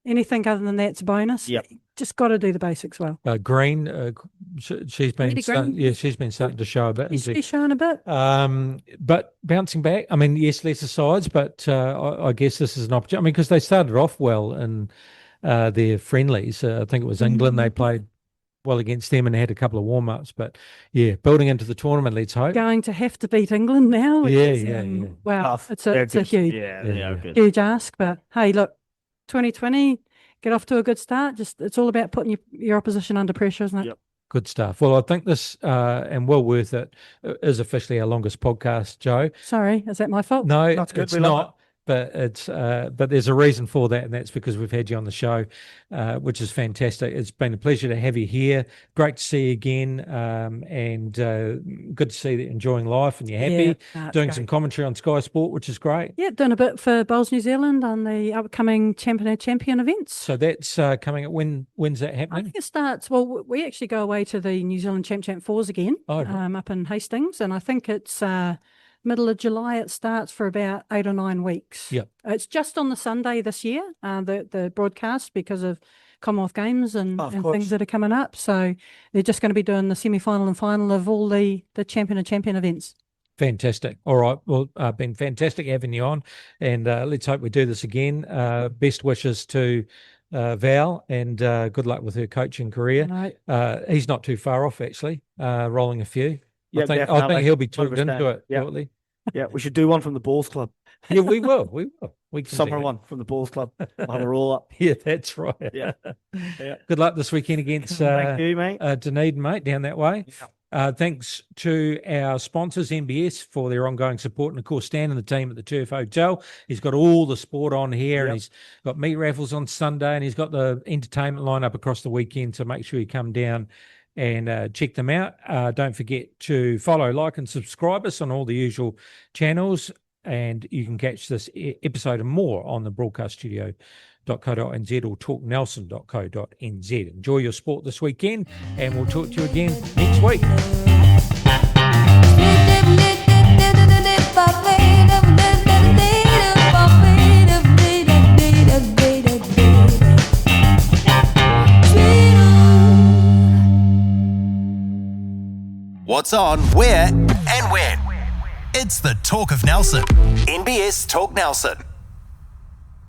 anything other than that's a bonus. Yep. Just got to do the basics well. Green, she's been she's been starting to show a bit. She's showing a bit. But bouncing back, I mean, yes, lesser sides, but I guess this is an opportunity. I mean, because they started off well in their friendlies. I think it was England. They played well against them and had a couple of warm-ups. But, yeah, building into the tournament, let's hope. Going to have to beat England now. Yeah. Wow, Tough. it's a huge, Good. huge ask. But, hey, look, 2020, get off to a good start. It's all about putting your opposition under pressure, isn't it? Yep. Good stuff. Well, I think this, and well worth it, is officially our longest podcast, Joe. Sorry, is that my fault? No, That's good. it's We love not. But but there's a reason for that, and that's because we've had you on the show, which is fantastic. It's been a pleasure to have you here. Great to see you again, and good to see that you're enjoying life and you're happy. Doing some commentary on Sky Sport, which is great. Yeah, doing a bit for Bowls New Zealand on the upcoming champion events. So that's coming at when's that I happening? think it starts. Well, we actually go away to the New Zealand Champ Fours again, up in Hastings, and I think it's middle of July. It starts for about 8 or 9 weeks. Yep. It's just on the Sunday this year, the broadcast, because of Commonwealth Games and things that are coming up. So they're just going to be doing the semi-final and final of all the champion and champion events. Fantastic. All right. Well, been fantastic having you on, and let's hope we do this again. Best wishes to Val, and good luck with her coaching career. Right. He's not too far off, actually, rolling a few. Yeah, I think he'll be talked 100%. into it Yeah. shortly. Yeah, we should do one from the Bowls Club. Yeah, we will. We can Summer do one from the Bowls Club. We'll have a roll up. it. Yeah, that's right. Yeah. Good luck this weekend against Thank you, mate. Dunedin, mate, down that way. Thanks to our sponsors, MBS, for their ongoing support. And, of course, Stan and the team at the Turf Hotel. He's got all the sport on here, and he's got meat raffles on Sunday, and he's got the entertainment lineup across the weekend. So make sure you come down and check them out. Don't forget to follow, like, and subscribe us on all the usual channels. And you can catch this episode and more on the broadcaststudio.co.nz or talknelson.co.nz. Enjoy your sport this weekend, and we'll talk to you again next week. What's on, where, and when. It's the Talk of Nelson. NBS Talk Nelson.